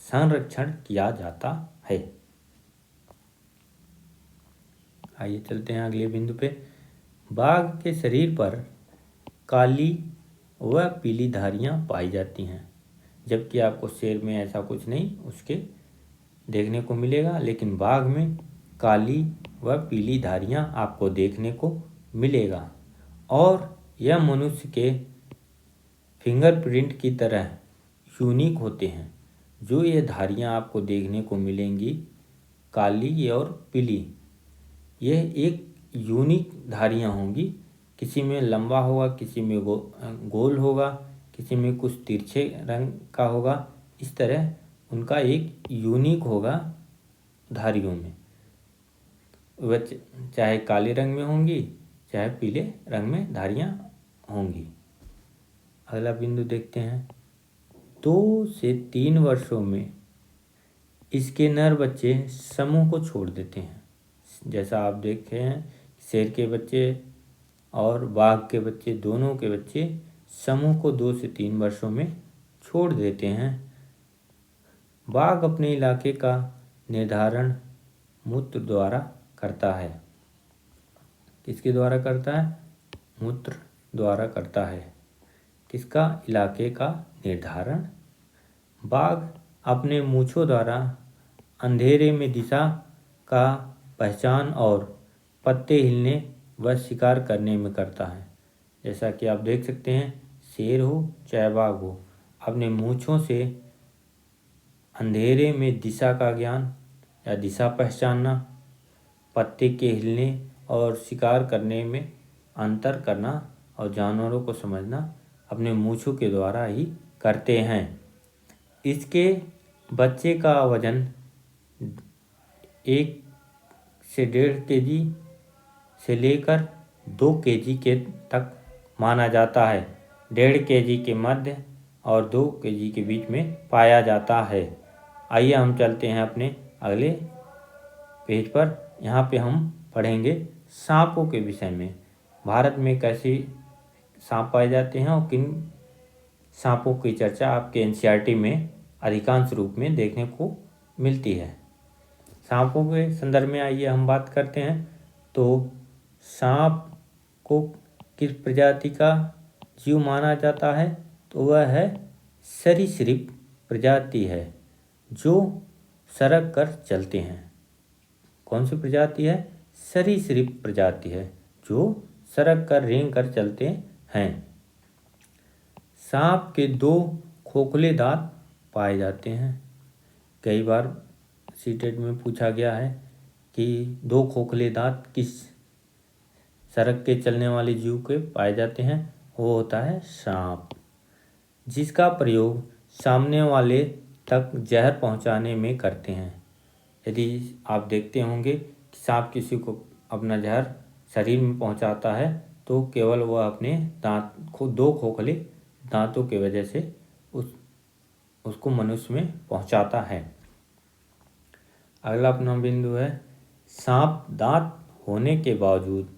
संरक्षण किया जाता है। आइए चलते हैं अगले बिंदु पे। बाघ के शरीर पर काली व पीली धारियाँ पाई जाती हैं, जबकि आपको शेर में ऐसा कुछ नहीं उसके देखने को मिलेगा, लेकिन बाघ में काली व पीली धारियाँ आपको देखने को मिलेगा। और यह मनुष्य के फिंगरप्रिंट की तरह यूनिक होते हैं। जो ये धारियाँ आपको देखने को मिलेंगी, काली और पीली, यह एक यूनिक धारियाँ होंगी। किसी में लंबा होगा, किसी में गोल होगा, किसी में कुछ तिरछे रंग का होगा। इस तरह उनका एक यूनिक होगा धारियों में। वह चाहे काले रंग में होंगी, चाहे पीले रंग में धारियाँ होंगी। अगला बिंदु देखते हैं। 2 से 3 वर्षों में इसके नर बच्चे समूह को छोड़ देते हैं। जैसा आप देखे हैं, शेर के बच्चे और बाघ के बच्चे, दोनों के बच्चे समूह को 2 से 3 वर्षों में छोड़ देते हैं। बाघ अपने इलाके का निर्धारण मूत्र द्वारा करता है। किसके द्वारा करता है? मूत्र द्वारा करता है। किसका? इलाके का निर्धारण। बाघ अपने मूंछों द्वारा अंधेरे में दिशा का पहचान और पत्ते हिलने व शिकार करने में करता है। जैसा कि आप देख सकते हैं, शेर हो चाहे बाघ हो, अपने मूंछों से अंधेरे में दिशा का ज्ञान या दिशा पहचानना, पत्ते के हिलने और शिकार करने में अंतर करना और जानवरों को समझना अपने मूंछों के द्वारा ही करते हैं। इसके बच्चे का वजन 1 से 1.5 केजी से लेकर 2 केजी के तक माना जाता है। 1.5 केजी के मध्य और 2 केजी के बीच में पाया जाता है। आइए हम चलते हैं अपने अगले पेज पर। यहाँ पे हम पढ़ेंगे सांपों के विषय में। भारत में कैसे सांप पाए जाते हैं और किन सांपों की चर्चा आपके एनसीईआरटी में अधिकांश रूप में देखने को मिलती है। सांपों के संदर्भ में आइए हम बात करते हैं। तो सांप को किस प्रजाति का जीव माना जाता है? तो वह है सरीसृप प्रजाति है, जो सरक कर चलते हैं। कौन सी प्रजाति है? सरीसृप प्रजाति है, जो सरक कर रेंग कर चलते हैं। सांप के 2 खोखले दांत पाए जाते हैं। कई बार सीटेट में पूछा गया है कि 2 खोखले दांत किस सरक के चलने वाले जीव के पाए जाते हैं? वो होता है सांप, जिसका प्रयोग सामने वाले तक जहर पहुंचाने में करते हैं। यदि आप देखते होंगे कि सांप किसी को अपना जहर शरीर में पहुंचाता है, तो केवल वह अपने दांत को 2 खोखले दांतों की वजह से उसको मनुष्य में पहुंचाता है। अगला अपना बिंदु है, सांप दांत होने के बावजूद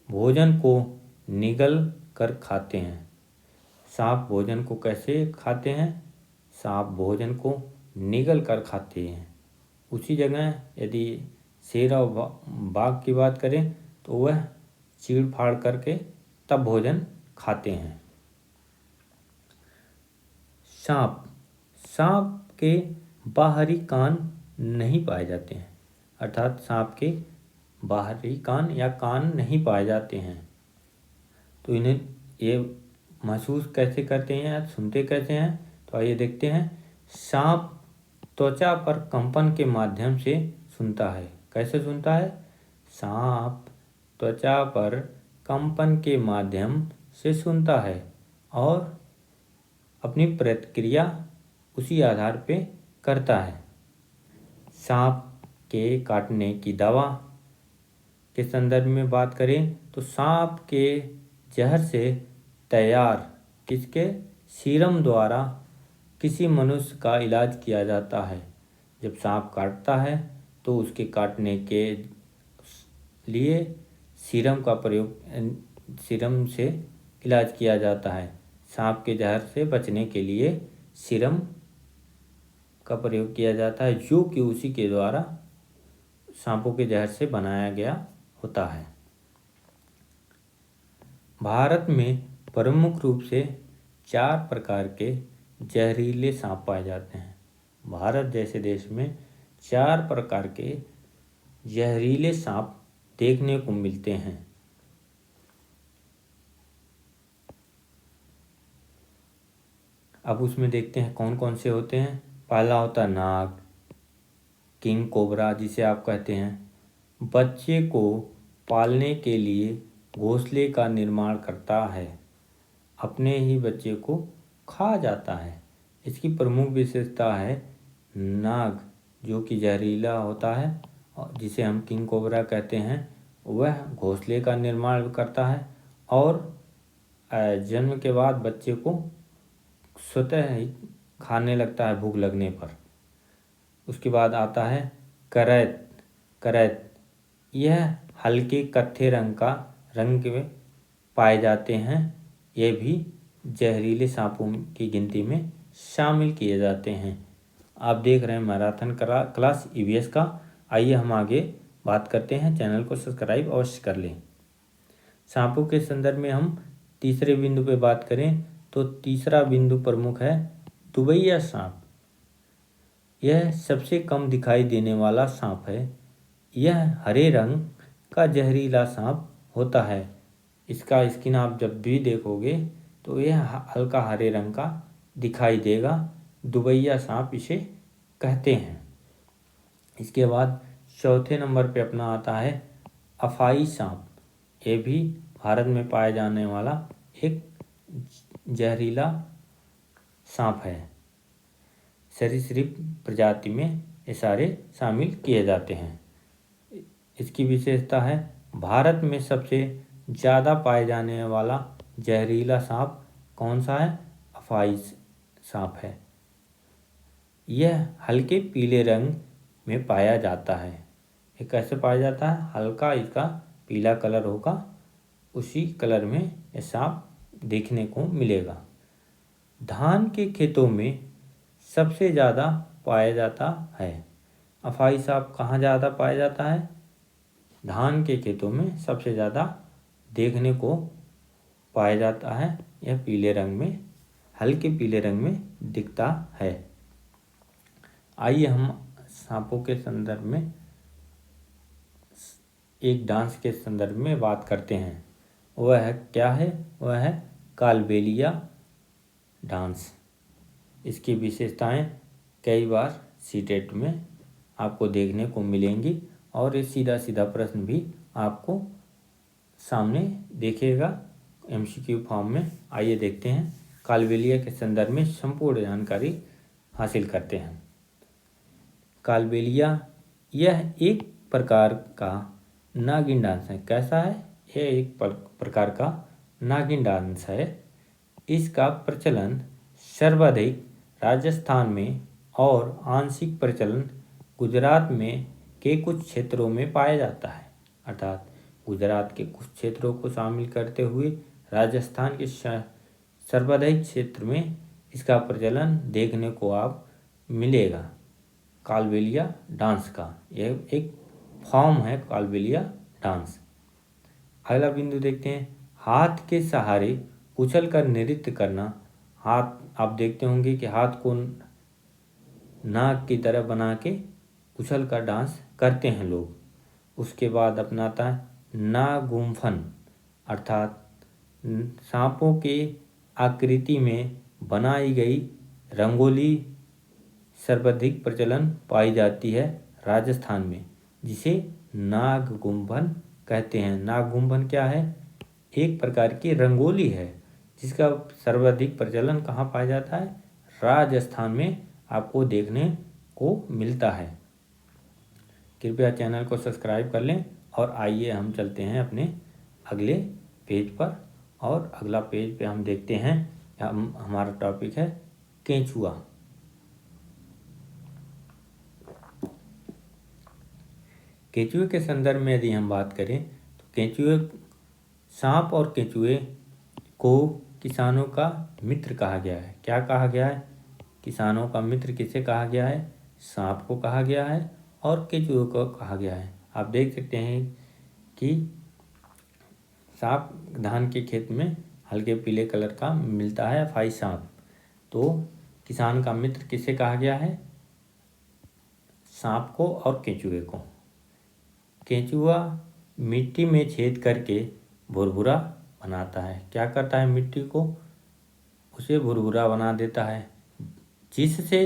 भोजन को निगल कर खाते हैं। सांप भोजन को कैसे खाते हैं? सांप भोजन को निगल कर खाते हैं। उसी जगह यदि शेर और बाघ की बात करें, तो वह चीड़ फाड़ करके तब भोजन खाते हैं। सांप के बाहरी कान नहीं पाए जाते हैं, अर्थात सांप के बाहरी कान या कान नहीं पाए जाते हैं। तो इन्हें ये महसूस कैसे करते हैं या सुनते कैसे हैं? तो आइए देखते हैं। सांप त्वचा पर कंपन के माध्यम से सुनता है। कैसे सुनता है? सांप त्वचा पर कंपन के माध्यम से सुनता है और अपनी प्रतिक्रिया उसी आधार पे करता है। सांप के काटने की दवा के संदर्भ में बात करें, तो सांप के जहर से तैयार किसके? सीरम द्वारा किसी मनुष्य का इलाज किया जाता है। जब सांप काटता है तो उसके काटने के लिए सीरम का प्रयोग, सीरम से इलाज किया जाता है। सांप के जहर से बचने के लिए सीरम का प्रयोग किया जाता है, जो कि उसी के द्वारा सांपों के जहर से बनाया गया होता है। भारत में प्रमुख रूप से 4 प्रकार के जहरीले सांप पाए जाते हैं। भारत जैसे देश में 4 प्रकार के जहरीले सांप देखने को मिलते हैं। अब उसमें देखते हैं कौन कौन से होते हैं। पहला होता है नाग, किंग कोबरा जिसे आप कहते हैं। बच्चे को पालने के लिए घोंसले का निर्माण करता है, अपने ही बच्चे को खा जाता है। इसकी प्रमुख विशेषता है नाग, जो कि जहरीला होता है और जिसे हम किंग कोबरा कहते हैं, वह घोंसले का निर्माण करता है और जन्म के बाद बच्चे को स्वतः ही खाने लगता है भूख लगने पर। उसके बाद आता है करैत। करैत यह हल्के कत्थे रंग में पाए जाते हैं। ये भी जहरीले सांपों की गिनती में शामिल किए जाते हैं। आप देख रहे हैं मैराथन क्लास ईवीएस का। आइए हम आगे बात करते हैं। चैनल को सब्सक्राइब अवश्य कर लें। सांपों के संदर्भ में हम तीसरे बिंदु पे बात करें तो तीसरा बिंदु प्रमुख है दुबैया सांप। यह सबसे कम दिखाई देने वाला सांप है। यह हरे रंग का जहरीला सांप होता है। इसका स्किन आप जब भी देखोगे तो यह हल्का हरे रंग का दिखाई देगा। दुबैया सांप इसे कहते हैं। इसके बाद चौथे नंबर पे अपना आता है अफाई सांप। ये भी भारत में पाया जाने वाला एक जहरीला सांप है। सरीसृप प्रजाति में ये सारे शामिल किए जाते हैं। इसकी विशेषता है भारत में सबसे ज़्यादा पाए जाने वाला जहरीला सांप कौन सा है? अफाई सांप है। यह हल्के पीले रंग में पाया जाता है। ये कैसे पाया जाता है? हल्का इसका पीला कलर होगा, उसी कलर में ये सांप देखने को मिलेगा। धान के खेतों में सबसे ज़्यादा पाया जाता है। अफाई सांप कहाँ ज़्यादा पाया जाता है? धान के खेतों में सबसे ज़्यादा देखने को पाया जाता है। यह पीले रंग में, हल्के पीले रंग में दिखता है। आइए हम सांपों के संदर्भ में एक डांस के संदर्भ में बात करते हैं। वह है क्या है? वह है कालबेलिया डांस। इसकी विशेषताएं कई बार सीटेट में आपको देखने को मिलेंगी और ये सीधा सीधा प्रश्न भी आपको सामने देखेगा एमसीक्यू फॉर्म में। आइए देखते हैं कालबेलिया के संदर्भ में संपूर्ण जानकारी हासिल करते हैं। कालबेलिया यह एक प्रकार का नागिन डांस है। कैसा है? यह एक प्रकार का नागिन डांस है। इसका प्रचलन सर्वाधिक राजस्थान में और आंशिक प्रचलन गुजरात में के कुछ क्षेत्रों में पाया जाता है। अर्थात गुजरात के कुछ क्षेत्रों को शामिल करते हुए राजस्थान के सर्वाधिक क्षेत्र में इसका प्रचलन देखने को आप मिलेगा। कालबेलिया डांस का यह एक फॉर्म है कालबेलिया डांस। अगला बिंदु देखते हैं हाथ के सहारे उछल कर नृत्य करना। हाथ आप देखते होंगे कि हाथ को नाक की तरह बना के उछल कर डांस करते हैं लोग। उसके बाद अपनाता है नागुम्फन, अर्थात सांपों के आकृति में बनाई गई रंगोली सर्वाधिक प्रचलन पाई जाती है राजस्थान में, जिसे नागगुम्फन कहते हैं। नागगुम्फन क्या है? एक प्रकार की रंगोली है जिसका सर्वाधिक प्रचलन कहाँ पाया जाता है? राजस्थान में आपको देखने को मिलता है। कृपया चैनल को सब्सक्राइब कर लें और आइए हम चलते हैं अपने अगले पेज पर। और अगला पेज पे हम देखते हैं हमारा टॉपिक है केंचुआ। केंचुए के संदर्भ में यदि हम बात करें तो केंचुए, सांप और केंचुए को किसानों का मित्र कहा गया है। क्या कहा गया है? किसानों का मित्र किसे कहा गया है? सांप को कहा गया है और केंचुए को कहा गया है। आप देख सकते हैं कि सांप धान के खेत में हल्के पीले कलर का मिलता है, अफाई सांप। तो किसान का मित्र किसे कहा गया है? सांप को और केंचुए को। केंचुआ मिट्टी में छेद करके भुरभुरा बनाता है। क्या करता है? मिट्टी को उसे भुरभुरा बना देता है, जिससे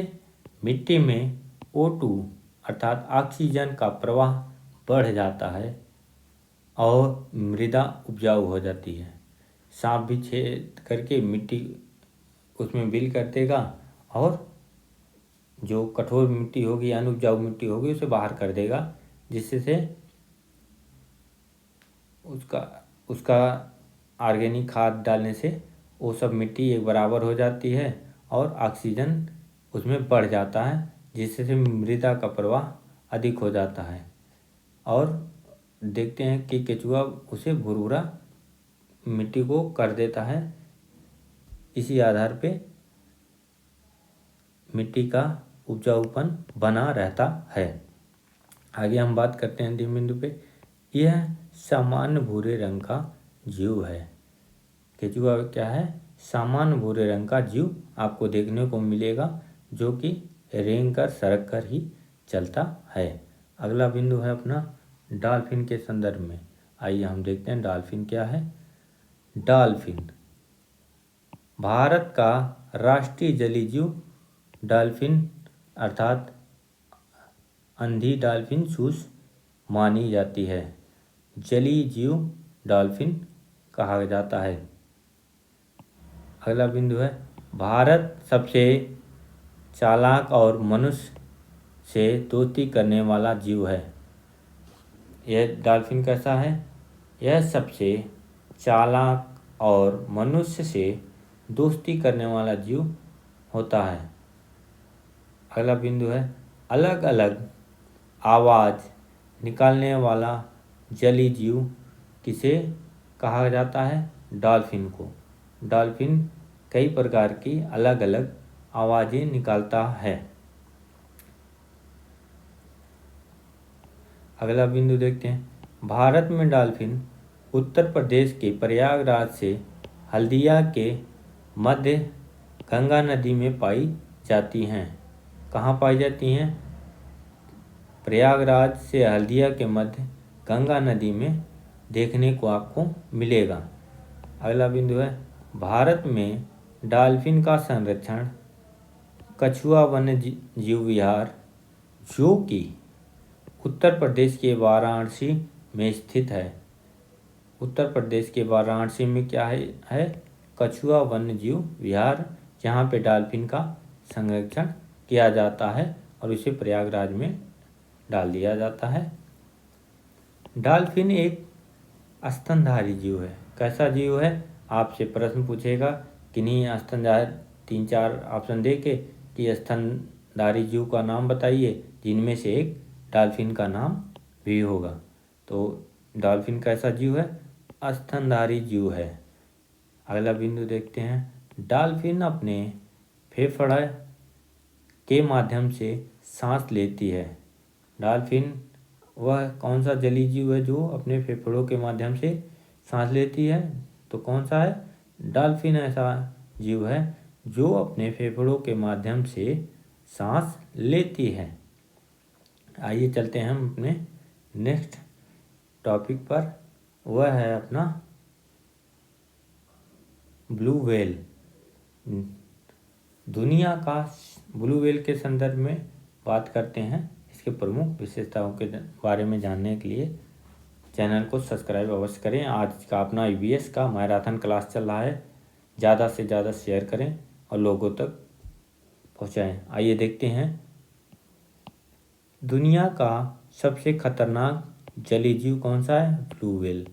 मिट्टी में O2 अर्थात ऑक्सीजन का प्रवाह बढ़ जाता है और मृदा उपजाऊ हो जाती है। सांप भी छेद करके मिट्टी उसमें बिल कर देगा और जो कठोर मिट्टी होगी, अनुपजाऊ मिट्टी होगी, उसे बाहर कर देगा, जिससे से उसका ऑर्गेनिक खाद डालने से वो सब मिट्टी एक बराबर हो जाती है और ऑक्सीजन उसमें बढ़ जाता है, जिससे से मृदा का प्रवाह अधिक हो जाता है। और देखते हैं कि केंचुआ उसे भुरभुरा मिट्टी को कर देता है। इसी आधार पे मिट्टी का उपजाऊपन बना रहता है। आगे हम बात करते हैं अंतिम बिंदु पे। यह सामान्य भूरे रंग का जीव है। केंचुआ क्या है? सामान्य भूरे रंग का जीव आपको देखने को मिलेगा, जो कि रेंग कर सरक कर ही चलता है। अगला बिंदु है अपना डॉल्फिन के संदर्भ में। आइए हम देखते हैं डॉल्फिन क्या है। डॉल्फिन भारत का राष्ट्रीय जलीय जीव डॉल्फिन अर्थात अंधी डॉल्फिन सूस मानी जाती है। जलीय जीव डॉल्फिन कहा जाता है। अगला बिंदु है भारत सबसे चालाक और मनुष्य से दोस्ती करने वाला जीव है। यह डॉल्फिन कैसा है? यह सबसे चालाक और मनुष्य से दोस्ती करने वाला जीव होता है। अगला बिंदु है अलग अलग आवाज़ निकालने वाला जलीय जीव किसे कहा जाता है? डॉल्फिन को। डॉल्फिन कई प्रकार की अलग अलग आवाज़ें निकालता है। अगला बिंदु देखते हैं। भारत में डॉल्फिन उत्तर प्रदेश के प्रयागराज से हल्दिया के मध्य गंगा नदी में पाई जाती हैं। कहाँ पाई जाती हैं? प्रयागराज से हल्दिया के मध्य गंगा नदी में देखने को आपको मिलेगा। अगला बिंदु है भारत में डॉल्फिन का संरक्षण कछुआ वन्य जीव विहार, जो कि उत्तर प्रदेश के वाराणसी में स्थित है। उत्तर प्रदेश के वाराणसी में क्या है? कछुआ वन्य जीव विहार, जहाँ पे डॉल्फिन का संरक्षण किया जाता है और उसे प्रयागराज में डाल दिया जाता है। डॉल्फिन एक स्तनधारी जीव है। कैसा जीव है? आपसे प्रश्न पूछेगा किन्हीं स्तनधारी 3-4 ऑप्शन दे के कि स्तनधारी जीव का नाम बताइए, जिनमें से एक डॉल्फिन का नाम भी होगा। तो डॉल्फिन कैसा जीव है? स्तनधारी जीव है। अगला बिंदु देखते हैं। डॉल्फिन अपने फेफड़े के माध्यम से सांस लेती है। डॉल्फिन वह कौन सा जलीय जीव है जो अपने फेफड़ों के माध्यम से सांस लेती है? तो कौन सा है? डॉल्फिन ऐसा जीव है जो अपने फेफड़ों के माध्यम से सांस लेती है। आइए चलते हैं हम अपने नेक्स्ट टॉपिक पर। वह है अपना ब्लू व्हेल। दुनिया का ब्लू व्हेल के संदर्भ में बात करते हैं। इसके प्रमुख विशेषताओं के बारे में जानने के लिए चैनल को सब्सक्राइब अवश्य करें। आज का अपना EVS का मैराथन क्लास चल रहा है, ज़्यादा से ज़्यादा शेयर करें और लोगों तक पहुँचाएँ। आइए देखते हैं दुनिया का सबसे खतरनाक जलीय जीव कौन सा है? Blue whale.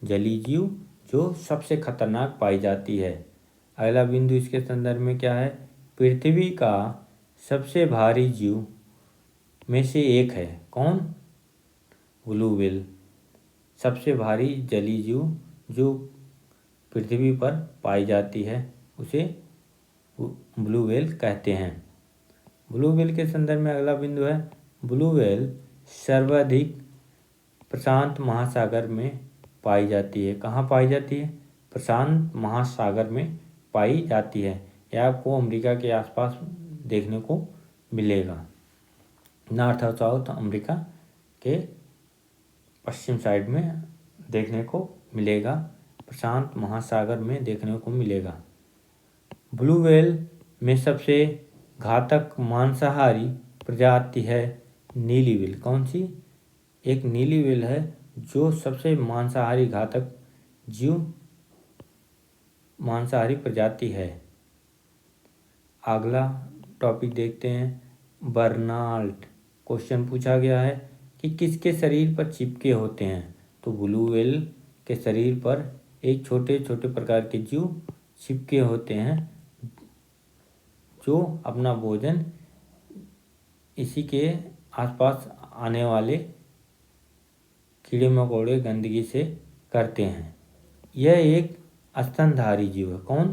जलीय जीव जो सबसे खतरनाक पाई जाती है। अगला बिंदु इसके संदर्भ में क्या है, पृथ्वी का सबसे भारी जीव में से एक है। कौन? Blue whale. सबसे भारी जलीय जीव जो पृथ्वी पर पाई जाती है उसे ब्लू व्हेल कहते हैं। ब्लू व्हेल के संदर्भ में अगला बिंदु है, ब्लू व्हेल सर्वाधिक प्रशांत महासागर में पाई जाती है। कहाँ पाई जाती है? प्रशांत महासागर में पाई जाती है। यह आपको अमेरिका के आसपास देखने को मिलेगा, नॉर्थ और साउथ अमेरिका के पश्चिम साइड में देखने को मिलेगा, प्रशांत महासागर में देखने को मिलेगा। ब्लू व्हेल में सबसे घातक मांसाहारी प्रजाति है नीली व्हेल। कौन सी? एक नीली व्हेल है जो सबसे मांसाहारी घातक जीव मांसाहारी प्रजाति है। अगला टॉपिक देखते हैं, बर्नाल्ड। क्वेश्चन पूछा गया है कि किसके शरीर पर चिपके होते हैं? तो ब्लू व्हेल के शरीर पर एक छोटे छोटे प्रकार के जीव चिपके होते हैं जो अपना भोजन इसी के आसपास आने वाले कीड़े मकोड़े गंदगी से करते हैं। यह एक स्तनधारी जीव है। कौन?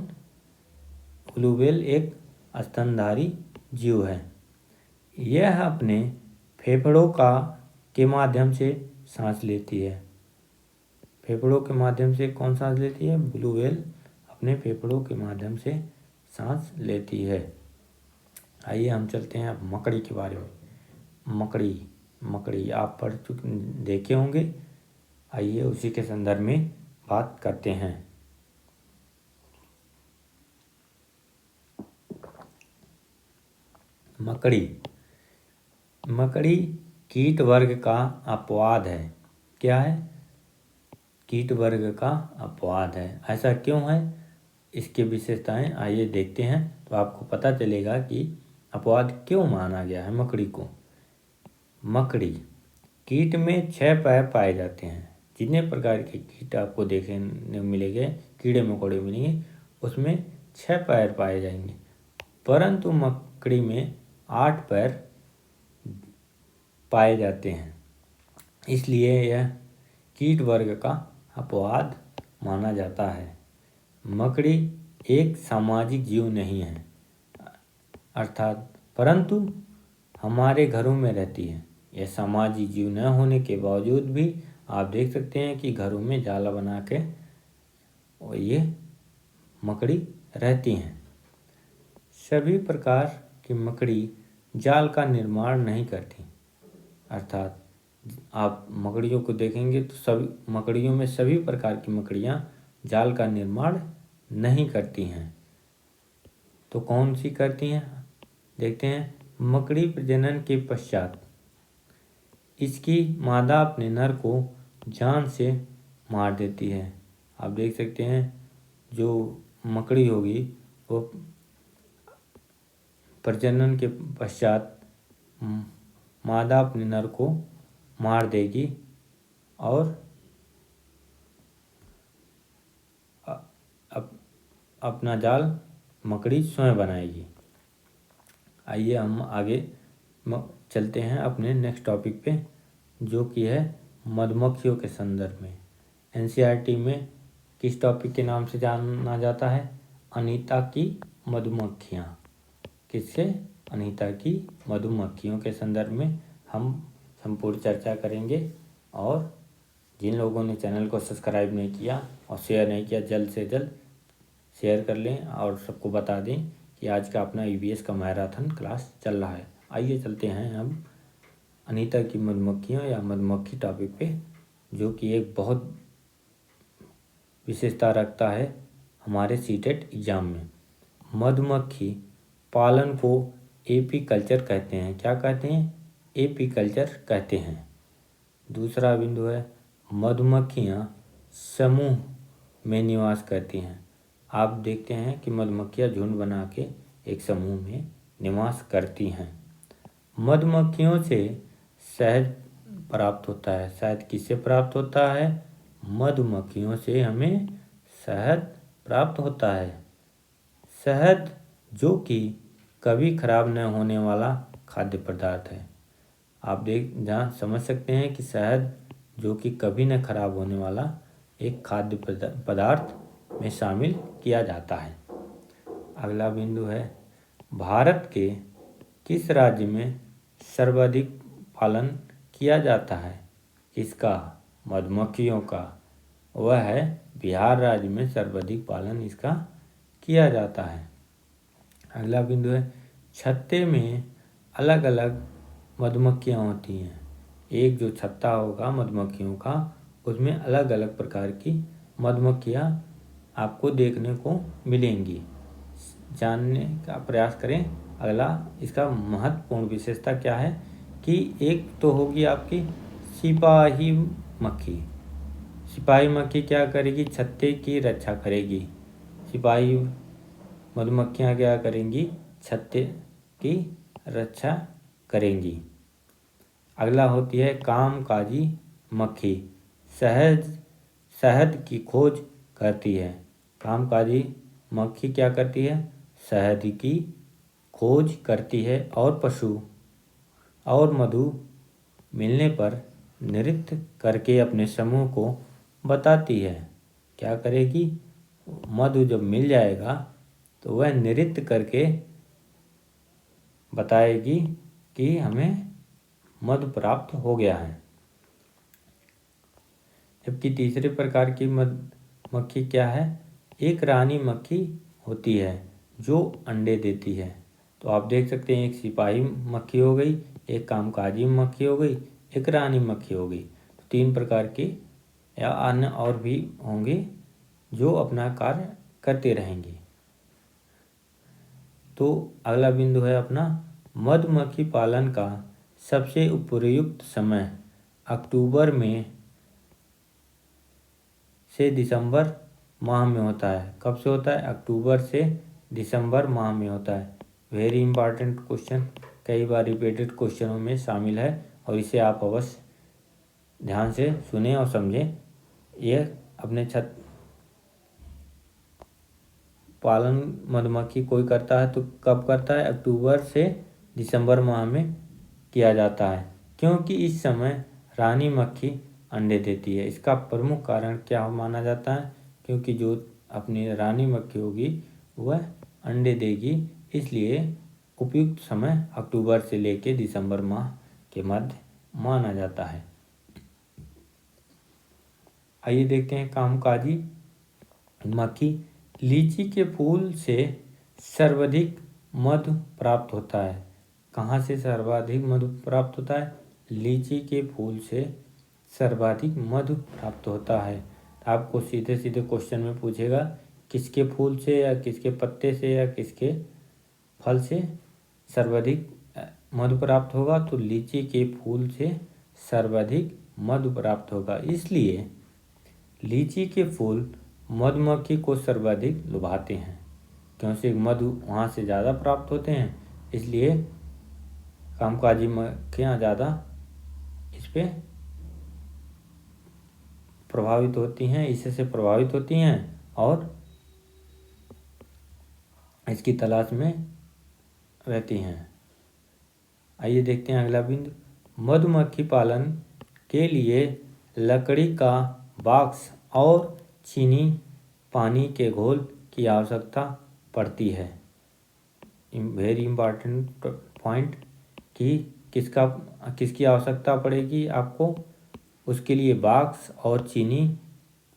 ब्लू व्हेल एक स्तनधारी जीव है। यह अपने फेफड़ों के माध्यम से सांस लेती है। फेफड़ों के माध्यम से कौन सांस लेती है? ब्लू व्हेल अपने फेफड़ों के माध्यम से सांस लेती है। आइए हम चलते हैं अब मकड़ी के बारे में। मकड़ी आप पढ़ चुके देखे होंगे। आइए उसी के संदर्भ में बात करते हैं। मकड़ी कीट वर्ग का अपवाद है। क्या है? कीट वर्ग का अपवाद है। ऐसा क्यों है? इसकी विशेषताएं आइए देखते हैं तो आपको पता चलेगा कि अपवाद क्यों माना गया है मकड़ी को। मकड़ी कीट में 6 पैर पाए जाते हैं। जितने प्रकार के कीट आपको देखने मिलेंगे, कीड़े मकोड़े मिलेंगे, उसमें 6 पैर पाए जाएंगे, परंतु मकड़ी में 8 पैर पाए जाते हैं। इसलिए यह कीट वर्ग का अपवाद माना जाता है। मकड़ी एक सामाजिक जीव नहीं है, अर्थात परंतु हमारे घरों में रहती है। यह सामाजिक जीव न होने के बावजूद भी आप देख सकते हैं कि घरों में जाला बना के और ये मकड़ी रहती हैं। सभी प्रकार की मकड़ी जाल का निर्माण नहीं करती, अर्थात आप मकड़ियों को देखेंगे तो सभी मकड़ियों में सभी प्रकार की मकड़ियाँ जाल का निर्माण नहीं करती हैं। तो कौन सी करती हैं? देखते हैं। मकड़ी प्रजनन के पश्चात इसकी मादा अपने नर को जान से मार देती है। आप देख सकते हैं जो मकड़ी होगी वो प्रजनन के पश्चात मादा अपने नर को मार देगी और अपना जाल मकड़ी स्वयं बनाएगी। आइए हम आगे चलते हैं अपने नेक्स्ट टॉपिक पे, जो कि है मधुमक्खियों के संदर्भ में। एनसीईआरटी में किस टॉपिक के नाम से जाना जाता है? अनीता की मधुमक्खियाँ। किससे? अनीता की मधुमक्खियों के संदर्भ में हम संपूर्ण चर्चा करेंगे। और जिन लोगों ने चैनल को सब्सक्राइब नहीं किया और शेयर नहीं किया, जल्द से जल्द शेयर कर लें और सबको बता दें कि आज का अपना ईवीएस का मैराथन क्लास चल रहा है। आइए चलते हैं हम अनीता की मधुमक्खियाँ या मधुमक्खी टॉपिक पे, जो कि एक बहुत विशेषता रखता है हमारे सीटेट एग्जाम में। मधुमक्खी पालन को एपीकल्चर कहते हैं। क्या कहते हैं? एपीकल्चर कहते हैं। दूसरा बिंदु है मधुमक्खियाँ समूह में निवास करती हैं। आप देखते हैं कि मधुमक्खियाँ झुंड बना के एक समूह में निवास करती हैं। मधुमक्खियों से शहद प्राप्त होता है। शहद किससे प्राप्त होता है? मधुमक्खियों से हमें शहद प्राप्त होता है। शहद जो कि कभी खराब न होने वाला खाद्य पदार्थ है। आप जहाँ समझ सकते हैं कि शहद जो कि कभी न खराब होने वाला एक खाद्य पदार्थ में शामिल किया जाता है। अगला बिंदु है, भारत के किस राज्य में सर्वाधिक पालन किया जाता है? इसका मधुमक्खियों का। वह है बिहार राज्य में सर्वाधिक पालन इसका किया जाता है। अगला बिंदु है, छत्ते में अलग अलग मधुमक्खियाँ होती हैं। एक जो छत्ता होगा मधुमक्खियों का, उसमें अलग अलग प्रकार की मधुमक्खियाँ आपको देखने को मिलेंगी। जानने का प्रयास करें। अगला, इसका महत्वपूर्ण विशेषता क्या है कि एक तो होगी आपकी सिपाही मक्खी। सिपाही मक्खी क्या करेगी? छत्ते की रक्षा करेगी। सिपाही मधुमक्खियाँ क्या करेंगी? छत्ते की रक्षा करेंगी। अगला होती है कामकाजी मक्खी। शहद की खोज करती है। कामकाजी मक्खी क्या करती है? शहद की खोज करती है और पशु और मधु मिलने पर नृत्य करके अपने समूह को बताती है। क्या करेगी? मधु जब मिल जाएगा तो वह नृत्य करके बताएगी कि हमें मधु प्राप्त हो गया है। जबकि तीसरे प्रकार की मक्खी क्या है? एक रानी मक्खी होती है जो अंडे देती है। तो आप देख सकते हैं, एक सिपाही मक्खी हो गई, एक कामकाजी मक्खी हो गई, एक रानी मक्खी हो गई। तो 3 प्रकार की या अन्य और भी होंगे जो अपना कार्य करते रहेंगे। तो अगला बिंदु है अपना, मधुमक्खी पालन का सबसे उपयुक्त समय अक्टूबर में से दिसंबर माह में होता है। कब से होता है? अक्टूबर से दिसंबर माह में होता है। वेरी इंपॉर्टेंट क्वेश्चन, कई बार रिपीटेड क्वेश्चनों में शामिल है और इसे आप अवश्य ध्यान से सुने और समझें। यह अपने पालन मधुमक्खी कोई करता है तो कब करता है? अक्टूबर से दिसंबर माह में किया जाता है, क्योंकि इस समय रानी मक्खी अंडे देती है। इसका प्रमुख कारण क्या माना जाता है? क्योंकि जो अपनी रानी मक्खी होगी वह अंडे देगी, इसलिए उपयुक्त समय अक्टूबर से लेकर दिसंबर माह के मध्य माना जाता है। आइए देखते हैं कामकाजी मक्खी। लीची के फूल से सर्वाधिक मधु प्राप्त होता है। कहाँ से सर्वाधिक मधु प्राप्त होता है? लीची के फूल से सर्वाधिक मधु प्राप्त होता है। आपको सीधे सीधे क्वेश्चन में पूछेगा किसके फूल से या किसके पत्ते से या किसके फल से सर्वाधिक मधु प्राप्त होगा, तो लीची के फूल से सर्वाधिक मधु प्राप्त होगा। इसलिए लीची के फूल मधुमक्खी को सर्वाधिक लुभाते हैं, क्योंकि मधु वहाँ से ज़्यादा प्राप्त होते हैं, इसलिए कामकाजी मक्खियाँ ज़्यादा इस पे प्रभावित होती हैं, इससे प्रभावित होती हैं और इसकी तलाश में रहती हैं। आइए देखते हैं अगला बिंदु। मधुमक्खी पालन के लिए लकड़ी का बॉक्स और चीनी पानी के घोल की आवश्यकता पड़ती है। वेरी इंपॉर्टेंट पॉइंट कि किसकी आवश्यकता पड़ेगी आपको? उसके लिए बॉक्स और चीनी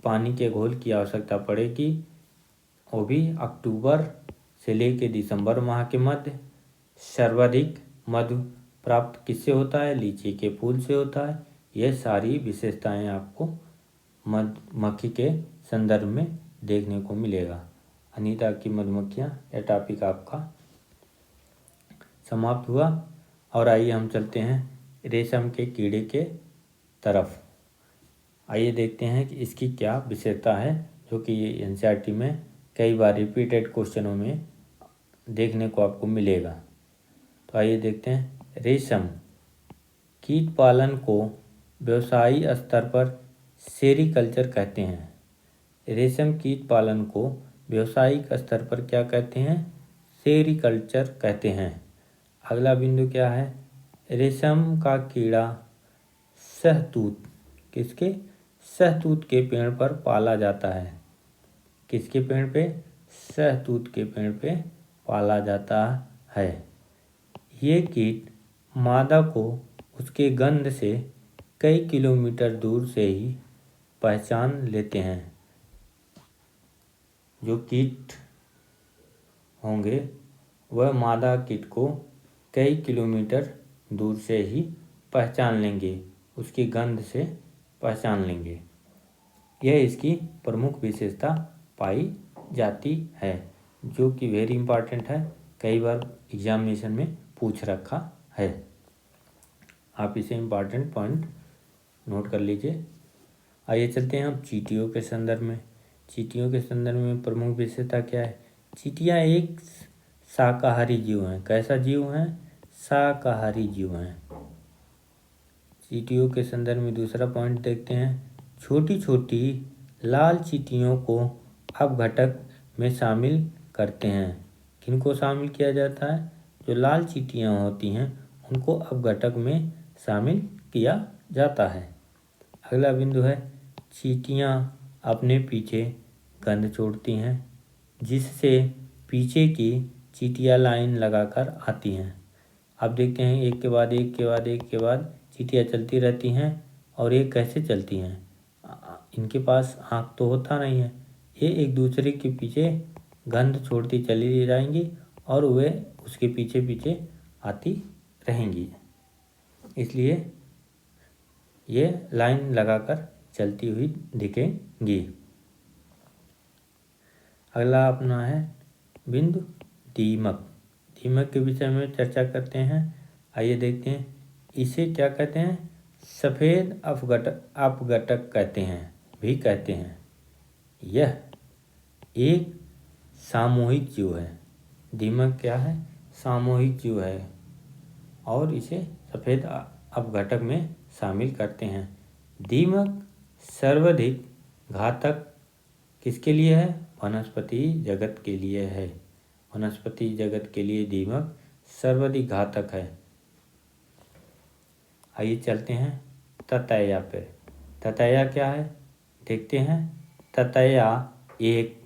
पानी के घोल की आवश्यकता पड़ेगी, वो भी अक्टूबर से लेकर दिसंबर माह के मध्य। सर्वाधिक मधु प्राप्त किससे होता है? लीची के फूल से होता है। यह सारी विशेषताएं आपको मधुमक्खी के संदर्भ में देखने को मिलेगा। अनीता की मधुमक्खियाँ, यह टॉपिक आपका समाप्त हुआ। और आइए हम चलते हैं रेशम के कीड़े के तरफ। आइए देखते हैं कि इसकी क्या विशेषता है, जो कि एनसीईआरटी में कई बार रिपीटेड क्वेश्चनों में देखने को आपको मिलेगा। तो आइए देखते हैं। रेशम कीट पालन को व्यवसायी स्तर पर सेरीकल्चर कहते हैं। रेशम कीट पालन को व्यावसायिक स्तर पर क्या कहते हैं? सेरीकल्चर कहते हैं। अगला बिंदु क्या है? रेशम का कीड़ा शहतूत किसके? शहतूत के पेड़ पर पाला जाता है। किसके पेड़ पे? शहतूत के पेड़ पे पाला जाता है। ये कीट मादा को उसके गंध से कई किलोमीटर दूर से ही पहचान लेते हैं। जो कीट होंगे वह मादा कीट को कई किलोमीटर दूर से ही पहचान लेंगे, उसकी गंध से पहचान लेंगे। यह इसकी प्रमुख विशेषता पाई जाती है, जो कि वेरी इंपॉर्टेंट है, कई बार एग्जामिनेशन में पूछ रखा है। आप इसे इम्पॉर्टेंट पॉइंट नोट कर लीजिए। आइए चलते हैं हम चींटियों के संदर्भ में। चींटियों के संदर्भ में प्रमुख विशेषता क्या है? चींटियाँ एक शाकाहारी जीव हैं। कैसा जीव हैं? शाकाहारी जीव हैं। चींटियों के संदर्भ में दूसरा पॉइंट देखते हैं। छोटी छोटी लाल चींटियों को अपघटक में शामिल करते हैं। किनको शामिल किया जाता है? जो लाल चींटियाँ होती हैं उनको अपघटक में शामिल किया जाता है। अगला बिंदु है चींटियाँ अपने पीछे गंध छोड़ती हैं, जिससे पीछे की चींटियाँ लाइन लगाकर आती हैं। अब देखते हैं एक के बाद एक के बाद एक के बाद चींटियाँ चलती रहती हैं। और ये कैसे चलती हैं? इनके पास आँख तो होता नहीं है। ये एक दूसरे के पीछे गंध छोड़ती चली जाएंगी और वे उसके पीछे पीछे आती रहेंगी, इसलिए ये लाइन लगाकर चलती हुई दिखेंगी। अगला अपना है बिंदु दीमक। दीमक के विषय में चर्चा करते हैं। आइए देखते हैं इसे क्या कहते हैं? सफ़ेद अपघटक कहते हैं, भी कहते हैं। यह एक सामूहिक जीव है। दीमक क्या है? सामूहिक जीव है और इसे सफ़ेद अपघटक में शामिल करते हैं। दीमक सर्वाधिक घातक किसके लिए है? वनस्पति जगत के लिए है। वनस्पति जगत के लिए दीमक सर्वाधिक घातक है। आइए चलते हैं ततैया पे। ततैया क्या है देखते हैं। ततैया एक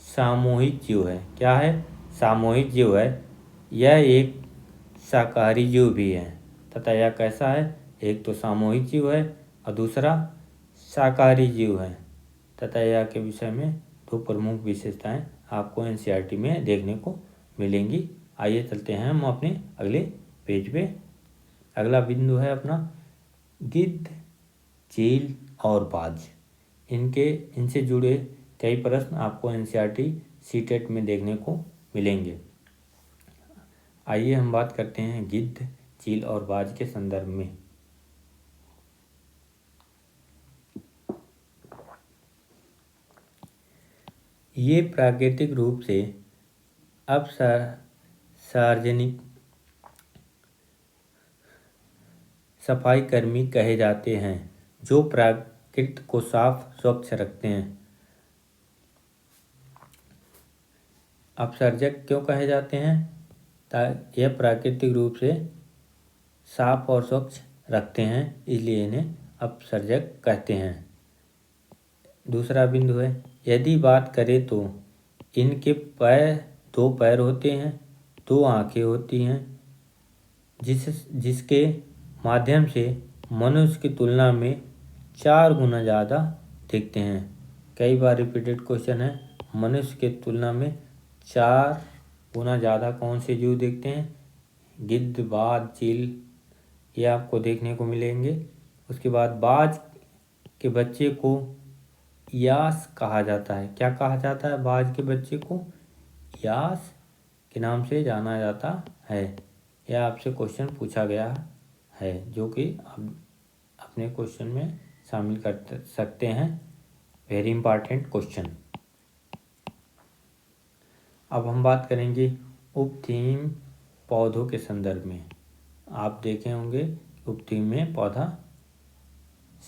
सामूहिक जीव है। क्या है? सामूहिक जीव है। यह एक शाकाहारी जीव भी है। ततैया कैसा है? एक तो सामूहिक जीव है और दूसरा शाकाहारी जीव है। ततैया के विषय में दो प्रमुख विशेषताएं आपको एनसीईआरटी में देखने को मिलेंगी। आइए चलते हैं हम अपने अगले पेज पे। अगला बिंदु है अपना गिद्ध, चील और बाज। इनसे जुड़े कई प्रश्न आपको एनसीईआरटी सीटेट में देखने को मिलेंगे। आइए हम बात करते हैं गिद्ध, चील और बाज के संदर्भ में। ये प्राकृतिक रूप से सार्वजनिक सफाई कर्मी कहे जाते हैं, जो प्रकृति को साफ स्वच्छ रखते हैं। अपसर्जक क्यों कहे जाते हैं? यह प्राकृतिक रूप से साफ और स्वच्छ रखते हैं, इसलिए इन्हें अपसर्जक कहते हैं। दूसरा बिंदु है यदि बात करें तो इनके दो पैर होते हैं, दो आँखें होती हैं, जिसके माध्यम से मनुष्य की तुलना में 4 गुना ज़्यादा दिखते हैं। कई बार रिपीटेड क्वेश्चन है। मनुष्य के तुलना में 4 गुना ज़्यादा कौन से जीव दिखते हैं? गिद्ध, बाज, चील, ये आपको देखने को मिलेंगे। उसके बाद बाज के बच्चे को यास कहा जाता है। क्या कहा जाता है? बाज के बच्चे को यास के नाम से जाना जाता है। यह आपसे क्वेश्चन पूछा गया है, जो कि आप अपने क्वेश्चन में शामिल कर सकते हैं। Very important question. अब हम बात करेंगे उपथीम पौधों के संदर्भ में। आप देखे होंगे उपथीम में पौधा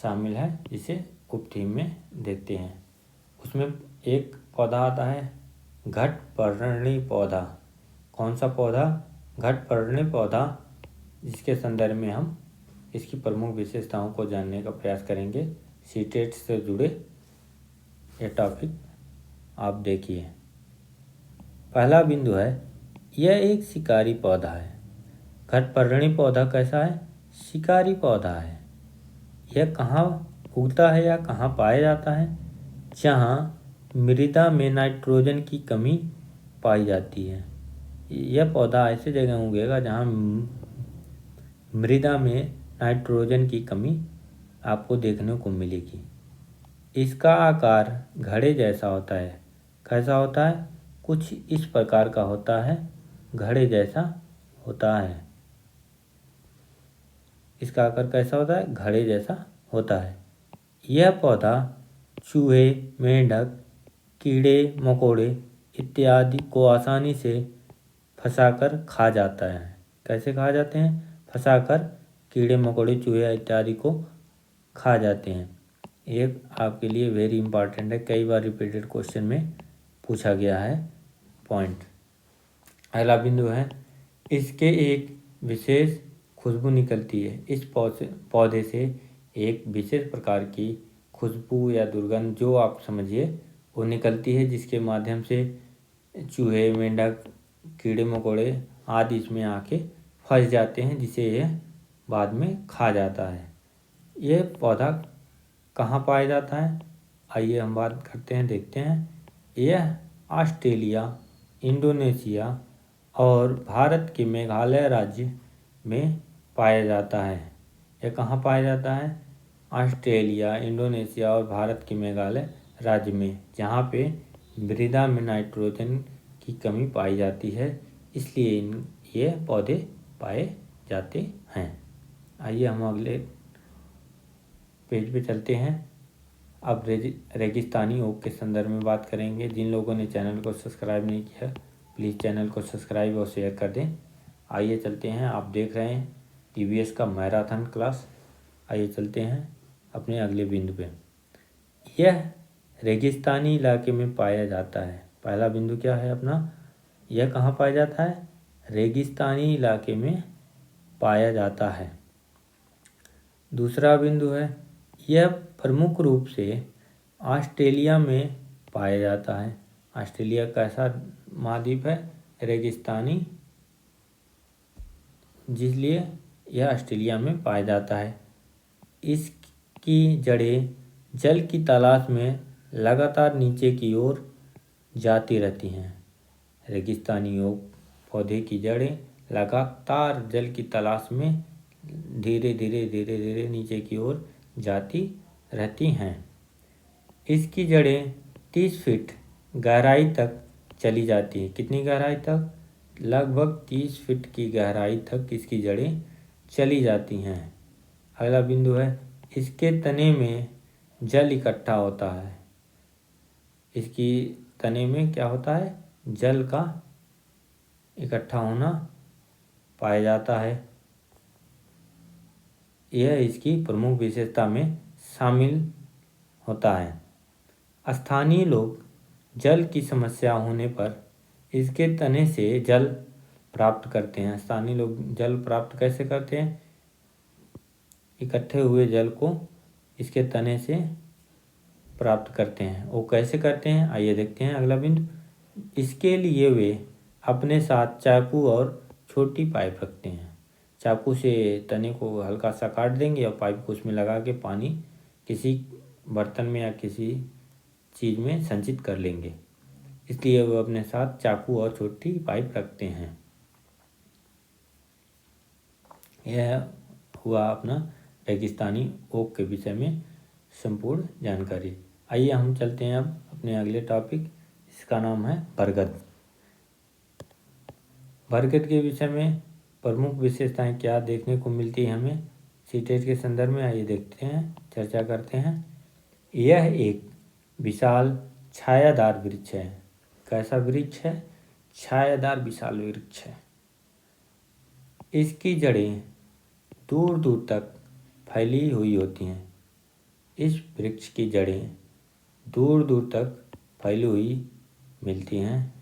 शामिल है, जिसे उपथीम में देखते हैं। उसमें एक पौधा आता है घटपर्णी पौधा। कौन सा पौधा? घटपर्णी पौधा, जिसके संदर्भ में हम इसकी प्रमुख विशेषताओं को जानने का प्रयास करेंगे। सीटेट से जुड़े ये टॉपिक आप देखिए। पहला बिंदु है, यह एक शिकारी पौधा है। घटपर्णी पौधा कैसा है? शिकारी पौधा है। यह कहाँ उगता है या कहाँ पाया जाता है? जहाँ मृदा में नाइट्रोजन की कमी पाई जाती है। यह पौधा ऐसे जगह उगेगा जहाँ मृदा में नाइट्रोजन की कमी आपको देखने को मिलेगी। इसका आकार घड़े जैसा होता है। कैसा होता है? कुछ इस प्रकार का होता है, घड़े जैसा होता है। इसका आकार कैसा होता है? घड़े जैसा होता है। यह पौधा चूहे, मेंढक, कीड़े मकोड़े इत्यादि को आसानी से फंसाकर खा जाता है। कैसे खा जाते हैं? फंसाकर कीड़े मकोड़े चूहे इत्यादि को खा जाते हैं। एक आपके लिए वेरी इंपॉर्टेंट है, कई बार रिपीटेड क्वेश्चन में पूछा गया है पॉइंट। अगला बिंदु है, इसके एक विशेष खुशबू निकलती है। इस पौधे से एक विशेष प्रकार की खुशबू या दुर्गंध, जो आप समझिए, वो निकलती है, जिसके माध्यम से चूहे, मेंढक, कीड़े मकोड़े आदि इसमें आके फंस जाते हैं, जिसे यह बाद में खा जाता है। यह पौधा कहाँ पाया जाता है? आइए हम बात करते हैं, देखते हैं। यह ऑस्ट्रेलिया, इंडोनेशिया और भारत के मेघालय राज्य में पाया जाता है। यह कहाँ पाया जाता है? ऑस्ट्रेलिया, इंडोनेशिया और भारत के मेघालय राज्य में, जहाँ पे मृदा में नाइट्रोजन की कमी पाई जाती है, इसलिए ये पौधे पाए जाते हैं। आइए हम अगले पेज पे चलते हैं। अब रेगिस्तानी ओक के संदर्भ में बात करेंगे। जिन लोगों ने चैनल को सब्सक्राइब नहीं किया, प्लीज़ चैनल को सब्सक्राइब और शेयर कर दें। आइए चलते हैं। आप देख रहे हैं ईवीएस का मैराथन क्लास। आइए चलते हैं अपने अगले बिंदु पे। यह रेगिस्तानी इलाके में पाया जाता है। पहला बिंदु क्या है अपना? यह कहाँ पाया जाता है? रेगिस्तानी इलाके में पाया जाता है। दूसरा बिंदु है, यह प्रमुख रूप से ऑस्ट्रेलिया में पाया जाता है। ऑस्ट्रेलिया कैसा महाद्वीप है? रेगिस्तानी, जिसलिए यह ऑस्ट्रेलिया में पाया जाता है। इसकी जड़ें जल की तलाश में लगातार नीचे की ओर जाती रहती हैं। रेगिस्तानी ओक पौधे की जड़ें लगातार जल की तलाश में धीरे धीरे नीचे की ओर जाती रहती हैं। इसकी जड़ें 30 फीट गहराई तक चली जाती हैं। कितनी गहराई तक? लगभग 30 फीट की गहराई तक इसकी जड़ें चली जाती हैं। अगला बिंदु है, इसके तने में जल इकट्ठा होता है। इसकी तने में क्या होता है? जल का इकट्ठा होना पाया जाता है। यह इसकी प्रमुख विशेषता में शामिल होता है। स्थानीय लोग जल की समस्या होने पर इसके तने से जल प्राप्त करते हैं। स्थानीय लोग जल प्राप्त कैसे करते हैं? इकट्ठे हुए जल को इसके तने से प्राप्त करते हैं। वो कैसे करते हैं? आइए देखते हैं अगला बिंदु। इसके लिए वे अपने साथ चाकू और छोटी पाइप रखते हैं। चाकू से तने को हल्का सा काट देंगे और पाइप को उसमें लगा के पानी किसी बर्तन में या किसी चीज़ में संचित कर लेंगे। इसलिए वो अपने साथ चाकू और छोटी पाइप रखते हैं। यह हुआ अपना रेगिस्तानी ओक के विषय में संपूर्ण जानकारी। आइए हम चलते हैं अब अपने अगले टॉपिक। इसका नाम है बरगद। बरगद के विषय में प्रमुख विशेषताएं क्या देखने को मिलती है हमें सीटेट के संदर्भ में? आइए देखते हैं, चर्चा करते हैं। यह एक विशाल छायादार वृक्ष है। कैसा वृक्ष है? छायादार विशाल वृक्ष है। इसकी जड़ें दूर दूर तक फैली हुई होती हैं। इस वृक्ष की जड़ें दूर दूर तक फैली हुई मिलती हैं।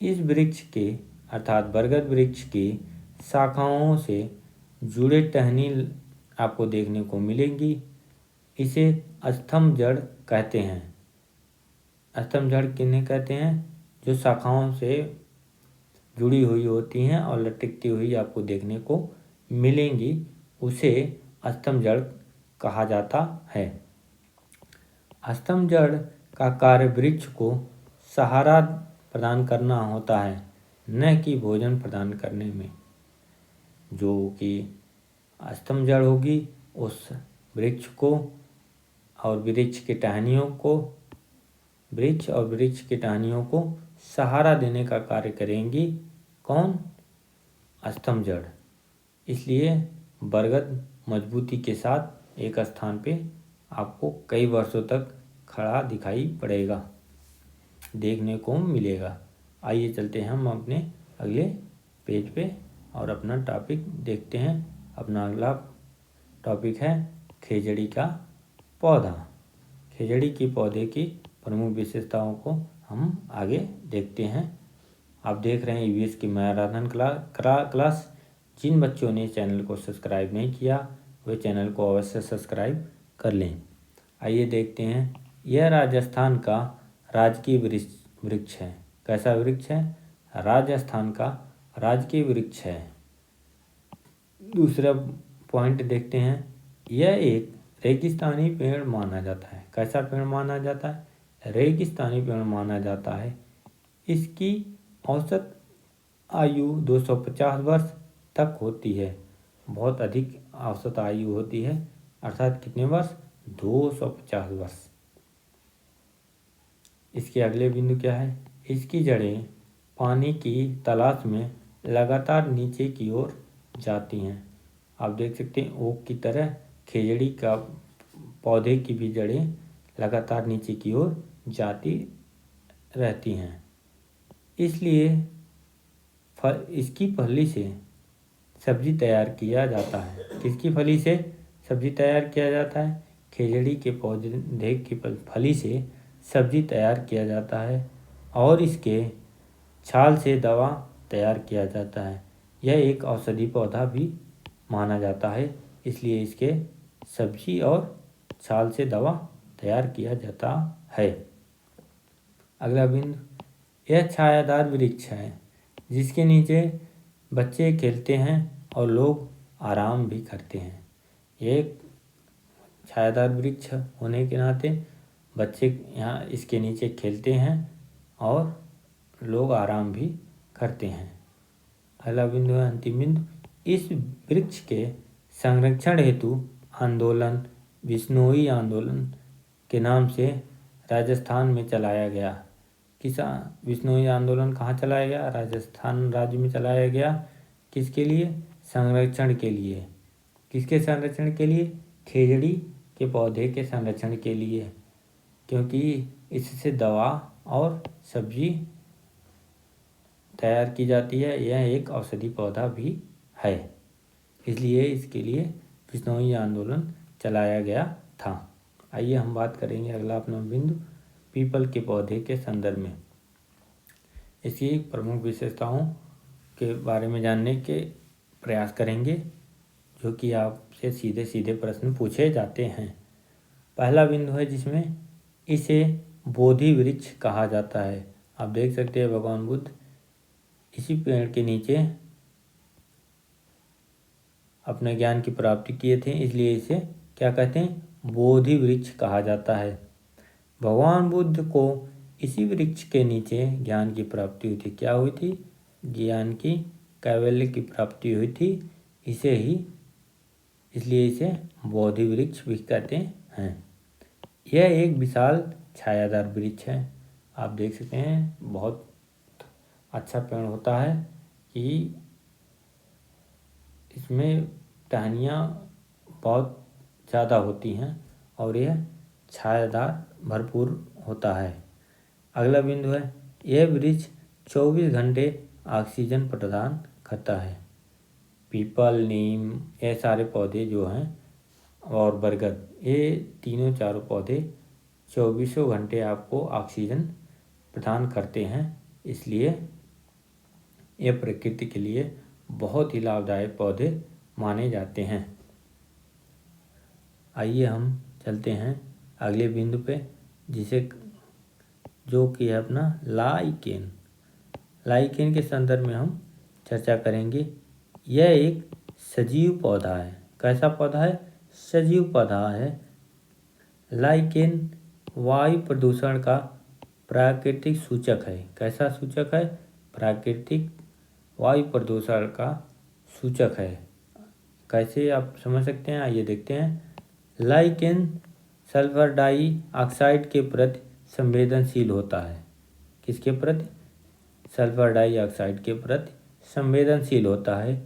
इस वृक्ष के अर्थात बरगद वृक्ष की शाखाओं से जुड़े टहनी आपको देखने को मिलेंगी। इसे स्तंभ जड़ कहते हैं। स्तंभ जड़ किन्हें कहते हैं? जो शाखाओं से जुड़ी हुई होती हैं और लटकती हुई आपको देखने को मिलेंगी, उसे स्तंभ जड़ कहा जाता है। स्तंभ जड़ का कार्य वृक्ष को सहारा प्रदान करना होता है, न कि भोजन प्रदान करने में। जो कि स्तंभ जड़ होगी उस वृक्ष को और वृक्ष की टहनियों को, वृक्ष और वृक्ष की टहनियों को सहारा देने का कार्य करेंगी। कौन? स्तंभ जड़। इसलिए बरगद मजबूती के साथ एक स्थान पे आपको कई वर्षों तक खड़ा दिखाई पड़ेगा, देखने को मिलेगा। आइए चलते हैं हम अपने अगले पेज पे और अपना टॉपिक देखते हैं। अपना अगला टॉपिक है खेजड़ी का पौधा। खेजड़ी के पौधे की प्रमुख विशेषताओं को हम आगे देखते हैं। आप देख रहे हैं ईवीएस की मैराथन क्लास। जिन बच्चों ने चैनल को सब्सक्राइब नहीं किया वे चैनल को अवश्य सब्सक्राइब कर लें। आइए देखते हैं। यह राजस्थान का राजकीय वृक्ष है। कैसा वृक्ष है? राजस्थान का राजकीय वृक्ष है। दूसरा पॉइंट देखते हैं। यह एक रेगिस्तानी पेड़ माना जाता है। कैसा पेड़ माना जाता है? रेगिस्तानी पेड़ माना जाता है। इसकी औसत आयु 250 वर्ष तक होती है। बहुत अधिक औसत आयु होती है, अर्थात कितने वर्ष? 250 वर्ष। इसके अगले बिंदु क्या है? इसकी जड़ें पानी की तलाश में लगातार नीचे की ओर जाती हैं। आप देख सकते हैं ओक की तरह खेजड़ी का पौधे की भी जड़ें लगातार नीचे की ओर जाती रहती हैं। इसलिए इसकी फली से सब्जी तैयार किया जाता है। किसकी फली से सब्जी तैयार किया जाता है? खेजड़ी के पौधे की फली से सब्जी तैयार किया जाता है और इसके छाल से दवा तैयार किया जाता है। यह एक औषधि पौधा भी माना जाता है, इसलिए इसके सब्जी और छाल से दवा तैयार किया जाता है। अगला बिंदु, यह छायादार वृक्ष है जिसके नीचे बच्चे खेलते हैं और लोग आराम भी करते हैं। एक छायादार वृक्ष होने के नाते बच्चे यहाँ इसके नीचे खेलते हैं और लोग आराम भी करते हैं। अगला बिंदु है अंतिम बिंदु। इस वृक्ष के संरक्षण हेतु आंदोलन विश्नोई आंदोलन के नाम से राजस्थान में चलाया गया। विश्नोई आंदोलन कहाँ चलाया गया? राजस्थान राज्य में चलाया गया। किसके लिए? संरक्षण के लिए। किसके संरक्षण के लिए? खेजड़ी के पौधे के संरक्षण के लिए, क्योंकि इससे दवा और सब्जी तैयार की जाती है। यह एक औषधि पौधा भी है, इसलिए इसके लिए विश्नोई आंदोलन चलाया गया था। आइए हम बात करेंगे अगला अपना बिंदु पीपल के पौधे के संदर्भ में। इसकी प्रमुख विशेषताओं के बारे में जानने के प्रयास करेंगे, जो कि आपसे सीधे सीधे प्रश्न पूछे जाते हैं। पहला बिंदु है जिसमें इसे बोधि वृक्ष कहा जाता है। आप देख सकते हैं भगवान बुद्ध इसी पेड़ के नीचे अपने ज्ञान की प्राप्ति किए थे, इसलिए इसे क्या कहते हैं? बोधि वृक्ष कहा जाता है। भगवान बुद्ध को इसी वृक्ष के नीचे ज्ञान की प्राप्ति हुई थी। क्या हुई थी? ज्ञान की कैवल्य की प्राप्ति हुई थी। इसलिए इसे बोधि वृक्ष भी कहते हैं। यह एक विशाल छायादार वृक्ष है। आप देख सकते हैं बहुत अच्छा पेड़ होता है कि इसमें टहनियाँ बहुत ज़्यादा होती हैं और यह छायादार भरपूर होता है। अगला बिंदु है यह वृक्ष 24 घंटे ऑक्सीजन प्रदान करता है। पीपल, नीम, ये सारे पौधे जो हैं और बरगद, ये तीनों चारों पौधे 24 घंटे आपको ऑक्सीजन प्रदान करते हैं, इसलिए ये प्रकृति के लिए बहुत ही लाभदायक पौधे माने जाते हैं। आइए हम चलते हैं अगले बिंदु पे, जो कि है अपना लाइकेन। लाइकेन के संदर्भ में हम चर्चा करेंगे। यह एक सजीव पौधा है। कैसा पौधा है? सजीव पौधा है। लाइकेन वायु प्रदूषण का प्राकृतिक सूचक है। कैसा सूचक है? प्राकृतिक वायु प्रदूषण का सूचक है। कैसे आप समझ सकते हैं? आइए देखते हैं। लाइकेन सल्फर डाइऑक्साइड के प्रति संवेदनशील होता है। किसके प्रति? सल्फर डाइऑक्साइड के प्रति संवेदनशील होता है।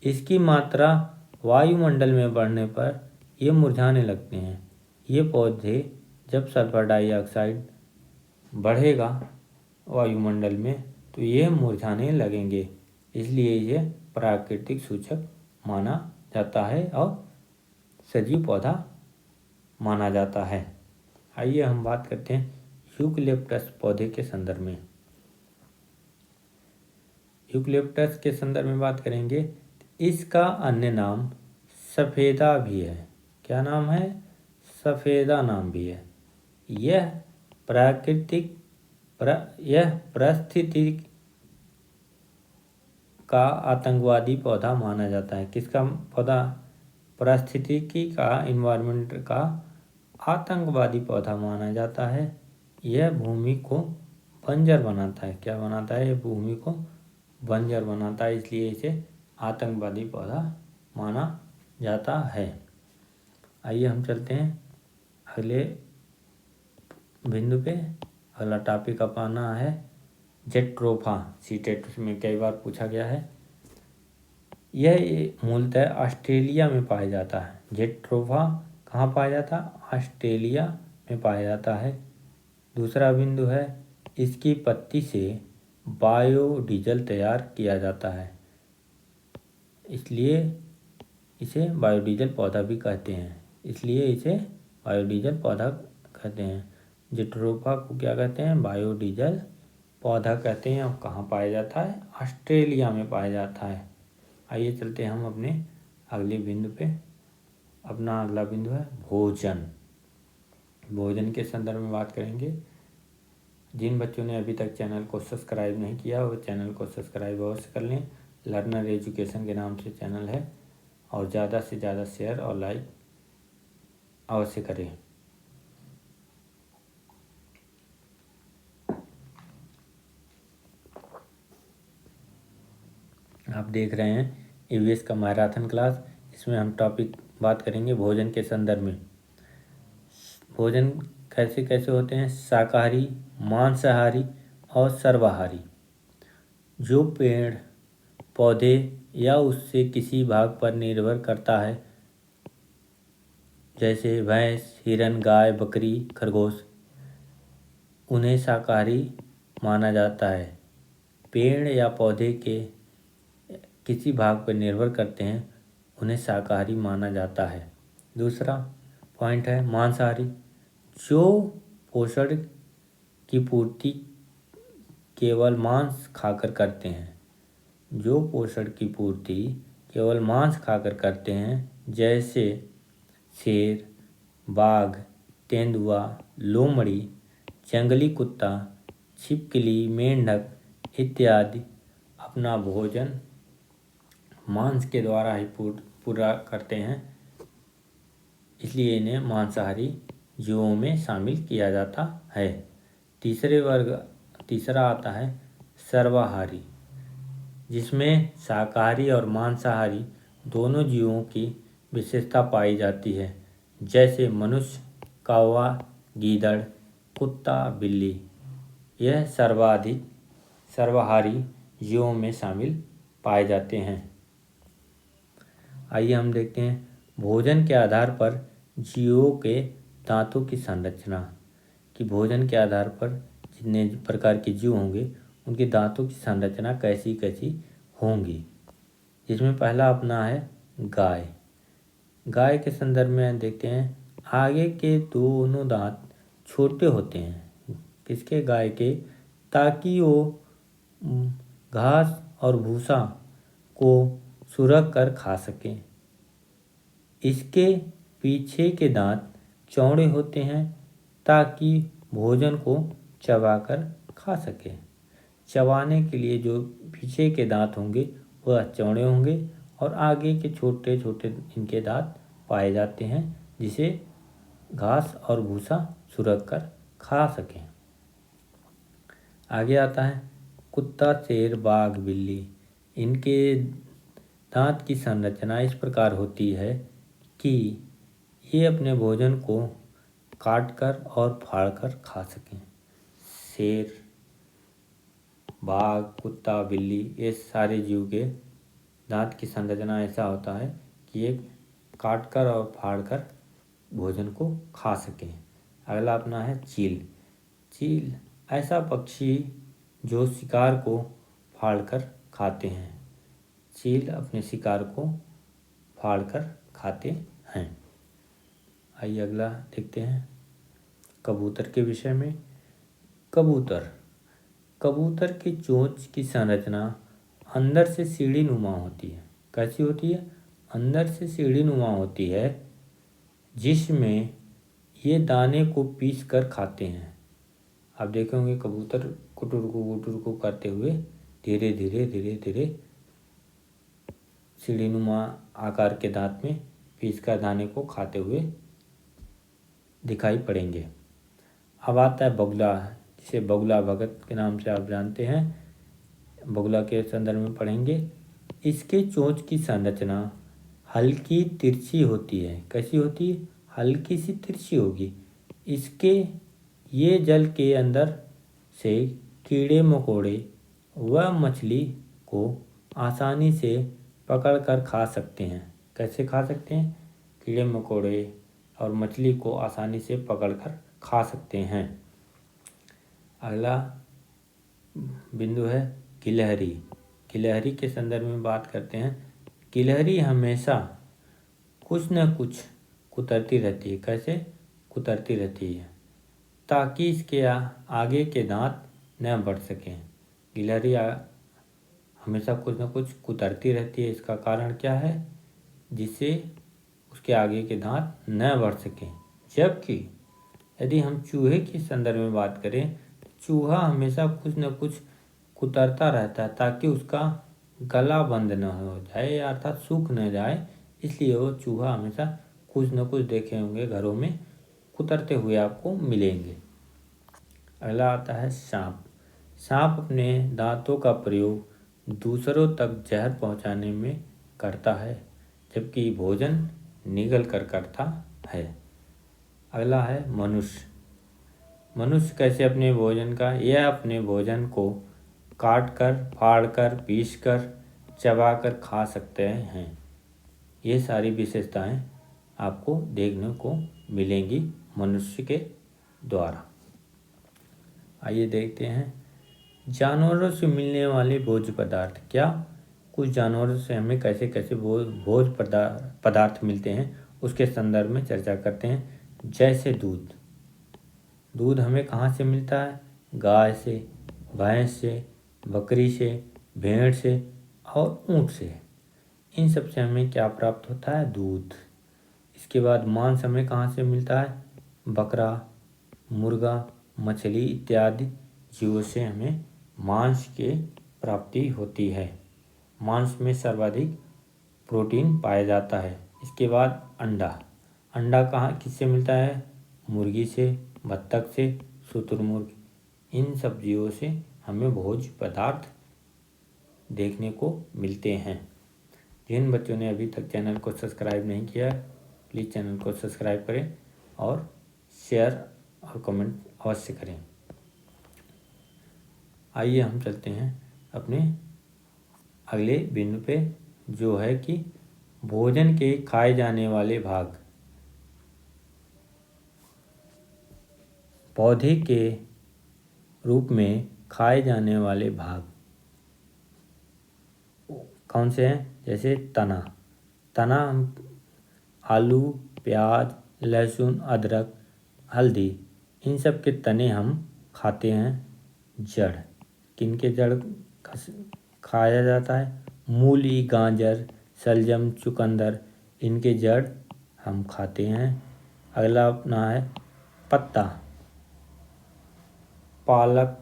इसकी मात्रा वायुमंडल में बढ़ने पर ये मुरझाने लगते हैं। ये पौधे जब सल्फर डाइऑक्साइड बढ़ेगा वायुमंडल में तो ये मुरझाने लगेंगे, इसलिए ये प्राकृतिक सूचक माना जाता है और सजीव पौधा माना जाता है। आइए हम बात करते हैं यूकलिप्टस पौधे के संदर्भ में। यूकलिप्टस के संदर्भ में बात करेंगे। इसका अन्य नाम सफ़ेदा भी है। क्या नाम है? सफ़ेदा नाम भी है। यह पारिस्थितिकी का आतंकवादी पौधा माना जाता है। किसका पौधा? पारिस्थितिकी का, इन्वायरमेंट का आतंकवादी पौधा माना जाता है। यह भूमि को बंजर बनाता है। क्या बनाता है? यह भूमि को बंजर बनाता है, इसलिए इसे आतंकवादी पौधा माना जाता है। आइए हम चलते हैं अगले बिंदु पे। अगला टॉपिक अपना है जेट्रोफा। सीटेट में कई बार पूछा गया है। यह मूलतः ऑस्ट्रेलिया में पाया जाता है। जेट्रोफा कहाँ पाया जाता है? ऑस्ट्रेलिया में पाया जाता है। दूसरा बिंदु है इसकी पत्ती से बायोडीजल तैयार किया जाता है, इसलिए इसे बायोडीजल पौधा भी कहते हैं। इसलिए इसे बायोडीजल पौधा कहते हैं। जेट्रोफा को क्या कहते हैं? बायोडीजल पौधा कहते हैं। और कहाँ पाया जाता है? ऑस्ट्रेलिया में पाया जाता है। आइए चलते हैं हम अपने अगले बिंदु पे। अपना अगला बिंदु है भोजन। भोजन के संदर्भ में बात करेंगे। जिन बच्चों ने अभी तक चैनल को सब्सक्राइब नहीं किया वो चैनल को सब्सक्राइब अवश्य कर लें। लर्नर एजुकेशन के नाम से चैनल है, और ज़्यादा से ज़्यादा शेयर और लाइक अवश्य करें। आप देख रहे हैं ईवीएस का मैराथन क्लास। इसमें हम टॉपिक बात करेंगे भोजन के संदर्भ में। भोजन कैसे कैसे होते हैं? शाकाहारी, मांसाहारी और सर्वाहारी। जो पेड़, पौधे या उससे किसी भाग पर निर्भर करता है, जैसे भैंस, हिरन, गाय, बकरी, खरगोश, उन्हें शाकाहारी माना जाता है। पेड़ या पौधे के किसी भाग पर निर्भर करते हैं, उन्हें शाकाहारी माना जाता है। दूसरा पॉइंट है मांसाहारी। जो पोषण की पूर्ति केवल मांस खाकर करते हैं। जो पोषण की पूर्ति केवल मांस खाकर करते हैं, जैसे शेर, बाघ, तेंदुआ, लोमड़ी, जंगली कुत्ता, छिपकली, मेंढक इत्यादि अपना भोजन मांस के द्वारा ही पूरा करते हैं, इसलिए इन्हें मांसाहारी जीवों में शामिल किया जाता है। तीसरा आता है सर्वाहारी, जिसमें शाकाहारी और मांसाहारी दोनों जीवों की विशेषता पाई जाती है, जैसे मनुष्य, कौवा, गीदड़, कुत्ता, बिल्ली। यह सर्वाहारी जीवों में शामिल पाए जाते हैं। आइए हम देखते हैं भोजन के आधार पर जीवों के दांतों की संरचना। कि भोजन के आधार पर जितने प्रकार के जीव होंगे उनके दांतों की संरचना कैसी कैसी होंगी। जिसमें पहला अपना है गाय। गाय के संदर्भ में देखते हैं आगे के दोनों दांत छोटे होते हैं। किसके? गाय के ताकि वो घास और भूसा को सुरख कर खा सकें। इसके पीछे के दांत चौड़े होते हैं ताकि भोजन को चबाकर खा सके। चबाने के लिए जो पीछे के दांत होंगे वह चौड़े होंगे और आगे के छोटे छोटे इनके दांत पाए जाते हैं, जिसे घास और भूसा सुरख कर खा सकें। आगे आता है कुत्ता, शेर, बाघ, बिल्ली। इनके दांत की संरचना इस प्रकार होती है कि ये अपने भोजन को काट कर और फाड़ कर खा सकें। शेर, बाघ, कुत्ता, बिल्ली, ये सारे जीव के दांत की संरचना ऐसा होता है कि ये काट कर और फाड़ कर भोजन को खा सकें। अगला अपना है चील। चील ऐसा पक्षी जो शिकार को फाड़ कर खाते हैं। चील अपने शिकार को फाड़ कर खाते हैं। आइए अगला देखते हैं कबूतर के विषय में। कबूतर की चोंच की संरचना अंदर से सीढ़ी नुमा होती है। कैसी होती है? अंदर से सीढ़ी नुमा होती है, जिसमें ये दाने को पीस कर खाते हैं। आप देखेंगे कबूतर कुटुर को करते हुए धीरे धीरे सीढ़ी नुमा आकार के दांत में पीस कर दाने को खाते हुए दिखाई पड़ेंगे। अब आता है बगुला, जिसे बगुला भगत के नाम से आप जानते हैं। बगुला के संदर्भ में पढ़ेंगे। इसके चोंच की संरचना हल्की तिरछी होती है। कैसी होती है? हल्की सी तिरछी होगी। इसके ये जल के अंदर से कीड़े मकोड़े व मछली को आसानी से पकड़ कर खा सकते हैं। कैसे खा सकते हैं? कीड़े मकोड़े और मछली को आसानी से पकड़ कर खा सकते हैं। अगला बिंदु है गिलहरी। गिलहरी के संदर्भ में बात करते हैं। गिलहरी हमेशा कुछ न कुछ कुतरती रहती है। कैसे कुतरती रहती है? ताकि इसके आगे के दांत न बढ़ सकें। गिलहरी हमेशा कुछ न कुछ कुतरती रहती है। इसका कारण क्या है? जिससे उसके आगे के दांत न बढ़ सकें। जबकि यदि हम चूहे के संदर्भ में बात करें, चूहा हमेशा कुछ न कुछ कुतरता रहता है ताकि उसका गला बंद न हो जाए, अर्थात सूख न जाए। इसलिए वो चूहा हमेशा कुछ न कुछ देखे होंगे घरों में कुतरते हुए आपको मिलेंगे। अगला आता है सांप। सांप अपने दांतों का प्रयोग दूसरों तक जहर पहुंचाने में करता है, जबकि भोजन निगल कर करता है। अगला है मनुष्य। मनुष्य कैसे अपने भोजन का, यह अपने भोजन को काट कर, फाड़ कर, पीस कर, चबा कर खा सकते हैं। ये सारी विशेषताएं आपको देखने को मिलेंगी मनुष्य के द्वारा। आइए देखते हैं जानवरों से मिलने वाले भोज्य पदार्थ। क्या कुछ जानवरों से हमें कैसे कैसे भोज्य पदार्थ मिलते हैं, उसके संदर्भ में चर्चा करते हैं। जैसे दूध। दूध हमें कहाँ से मिलता है? गाय से, भैंस से, बकरी से, भेड़ से और ऊँट से। इन सब से हमें क्या प्राप्त होता है? दूध। इसके बाद मांस हमें कहाँ से मिलता है? बकरा, मुर्गा, मछली इत्यादि जीवों से हमें मांस की प्राप्ति होती है। मांस में सर्वाधिक प्रोटीन पाया जाता है। इसके बाद अंडा। अंडा कहाँ किससे मिलता है? मुर्गी से, बत्तख से, शुतुरमुर्ग। इन सब जीवों से हमें भोज्य पदार्थ देखने को मिलते हैं। जिन बच्चों ने अभी तक चैनल को सब्सक्राइब नहीं किया है, प्लीज़ चैनल को सब्सक्राइब करें और शेयर और कमेंट अवश्य करें। आइए हम चलते हैं अपने अगले बिंदु पे, जो है कि भोजन के खाए जाने वाले भाग। पौधे के रूप में खाए जाने वाले भाग कौन से हैं? जैसे तना। तना हम आलू, प्याज, लहसुन, अदरक, हल्दी, इन सब के तने हम खाते हैं, जड़। किनके जड़ खाया जाता है? मूली, गाजर, शलजम, चुकंदर, इनके जड़ हम खाते हैं। अगला अपना है पत्ता। पालक,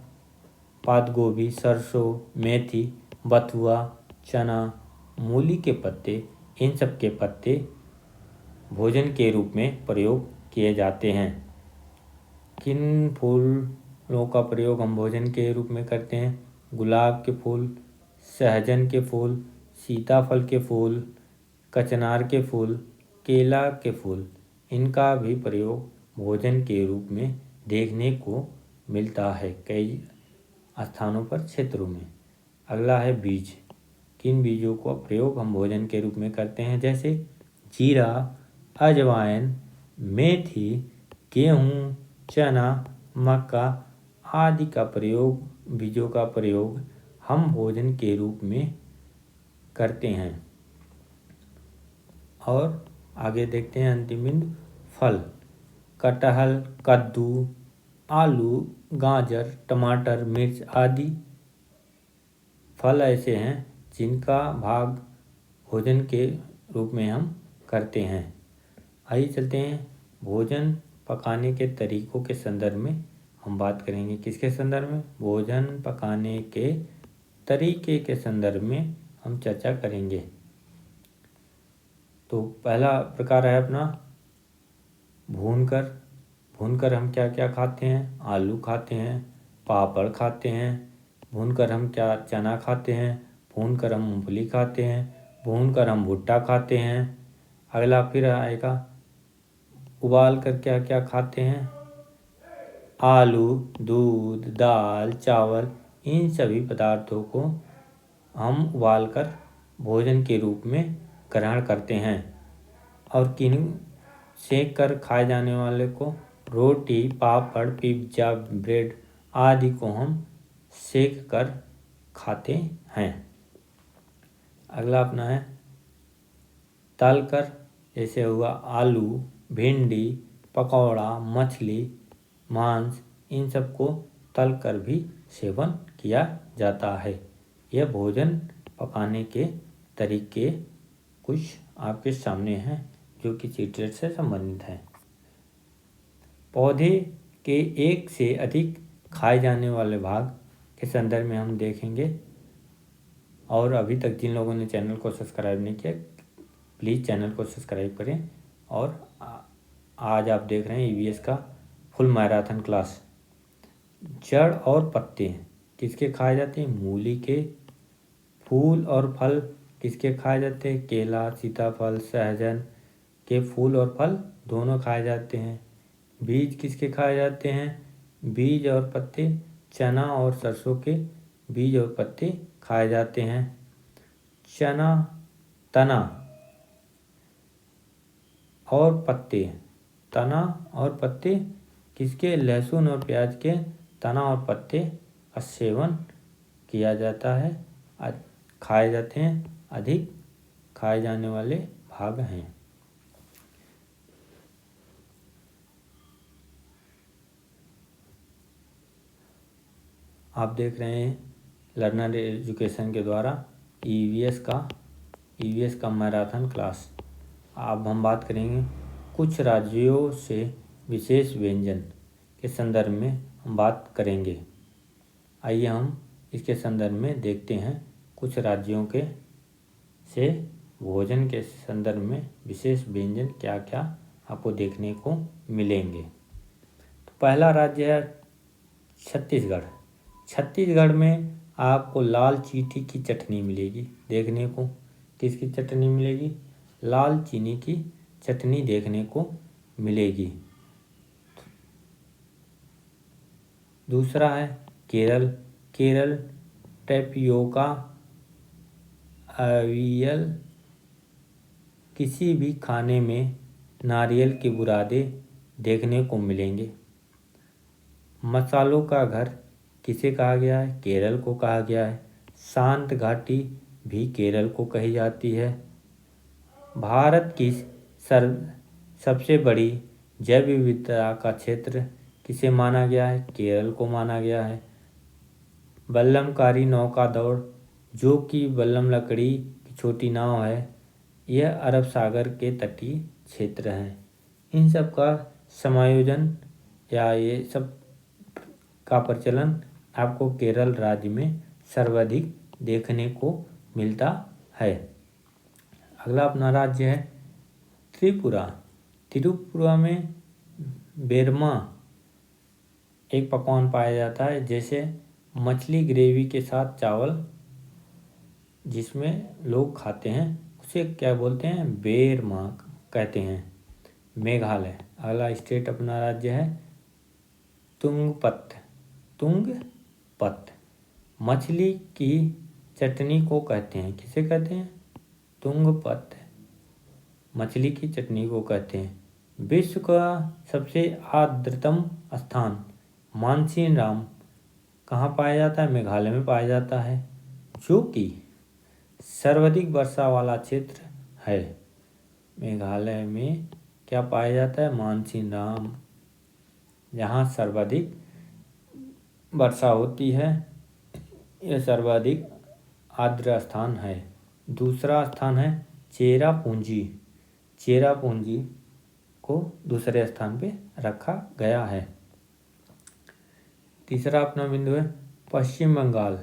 पात गोभी, सरसों, मेथी, बथुआ, चना, मूली के पत्ते, इन सब के पत्ते भोजन के रूप में प्रयोग किए जाते हैं। किन फूलों का प्रयोग हम भोजन के रूप में करते हैं? गुलाब के फूल, सहजन के फूल, सीताफल के फूल, कचनार के फूल, केला के फूल, इनका भी प्रयोग भोजन के रूप में देखने को मिलता है कई स्थानों पर, क्षेत्रों में। अगला है बीज। किन बीजों का प्रयोग हम भोजन के रूप में करते हैं? जैसे जीरा, अजवाइन, मेथी, गेहूँ, चना, मक्का आदि का प्रयोग, बीजों का प्रयोग हम भोजन के रूप में करते हैं। और आगे देखते हैं अंतिम बिंदु फल। कटहल, कद्दू, आलू, गाजर, टमाटर, मिर्च आदि फल ऐसे हैं जिनका भाग भोजन के रूप में हम करते हैं। आइए चलते हैं भोजन पकाने के तरीकों के संदर्भ में हम बात करेंगे। किसके संदर्भ में? भोजन पकाने के तरीके के संदर्भ में हम चर्चा करेंगे। तो पहला प्रकार है अपना भूनकर। भूनकर हम क्या क्या खाते हैं? आलू खाते हैं, पापड़ खाते हैं। भूनकर हम क्या चना खाते हैं, भूनकर हम मूंगफली खाते हैं, भूनकर हम भुट्टा खाते हैं। अगला फिर आएगा उबाल कर क्या क्या खाते हैं? आलू, दूध, दाल, चावल, इन सभी पदार्थों को हम उबालकर भोजन के रूप में ग्रहण करते हैं। और किन सेक कर खाए जाने वाले को रोटी, पापड़, पिज्जा, ब्रेड आदि को हम सेक कर खाते हैं। अगला अपना है तल कर, जैसे हुआ आलू, भिंडी, पकौड़ा, मछली, मांस, इन सब को तल कर भी सेवन किया जाता है। यह भोजन पकाने के तरीके कुछ आपके सामने हैं जो कि चिट्रेट से संबंधित हैं। पौधे के एक से अधिक खाए जाने वाले भाग के संदर्भ में हम देखेंगे। और अभी तक जिन लोगों ने चैनल को सब्सक्राइब नहीं किया, प्लीज़ चैनल को सब्सक्राइब करें। और आज आप देख रहे हैं ईवीएस का फुल मैराथन क्लास। जड़ और पत्ते किसके खाए जाते हैं? मूली के। फूल और फल किसके खाए जाते हैं? केला, सीताफल, सहजन के फूल और फल दोनों खाए जाते हैं। बीज किसके खाए जाते हैं? बीज और पत्ते, चना और सरसों के बीज और पत्ते खाए जाते हैं। चना, तना और पत्ते, तना और पत्ते किसके? लहसुन और प्याज के तना और पत्ते का सेवन किया जाता है, खाए जाते हैं, अधिक खाए जाने वाले भाग हैं। आप देख रहे हैं लर्नर एजुकेशन के द्वारा ईवीएस का मैराथन क्लास। अब हम बात करेंगे कुछ राज्यों से विशेष व्यंजन के संदर्भ में हम बात करेंगे। आइए हम इसके संदर्भ में देखते हैं कुछ राज्यों के से भोजन के संदर्भ में विशेष व्यंजन क्या क्या आपको देखने को मिलेंगे। तो पहला राज्य है छत्तीसगढ़। छत्तीसगढ़ में आपको लाल चीटी की चटनी मिलेगी देखने को। किसकी चटनी मिलेगी? लाल चीनी की चटनी देखने को मिलेगी। दूसरा है केरल। केरल टेपियोका, अवियल, किसी भी खाने में नारियल के बुरादे देखने को मिलेंगे। मसालों का घर किसे कहा गया है? केरल को कहा गया है। शांत घाटी भी केरल को कही जाती है। भारत की सबसे बड़ी जैव विविधता का क्षेत्र किसे माना गया है? केरल को माना गया है। वल्लमकारी नौका दौड़, जो कि वल्लम लकड़ी की छोटी नाव है, यह अरब सागर के तटीय क्षेत्र हैं। इन सब का समायोजन या ये सब का प्रचलन आपको केरल राज्य में सर्वाधिक देखने को मिलता है। अगला अपना राज्य है त्रिपुरा। त्रिपुरा में बेरमा एक पकवान पाया जाता है, जैसे मछली ग्रेवी के साथ चावल जिसमें लोग खाते हैं, उसे क्या बोलते हैं, बेरमा कहते हैं। मेघालय। अगला स्टेट अपना राज्य है तुंगपत। तुंगपत मछली की चटनी को कहते हैं, किसे कहते हैं, तुंगपत मछली की चटनी को कहते हैं। विश्व का सबसे आर्द्रतम स्थान मानसीनराम कहाँ पाया जाता है, मेघालय में पाया जाता है, जो कि सर्वाधिक वर्षा वाला क्षेत्र है। मेघालय में क्या पाया जाता है, मानसीनराम, जहाँ सर्वाधिक वर्षा होती है। यह सर्वाधिक आर्द्र स्थान है। दूसरा स्थान है चेरापूंजी। चेरापूंजी को दूसरे स्थान पे रखा गया है। तीसरा अपना बिंदु है पश्चिम बंगाल।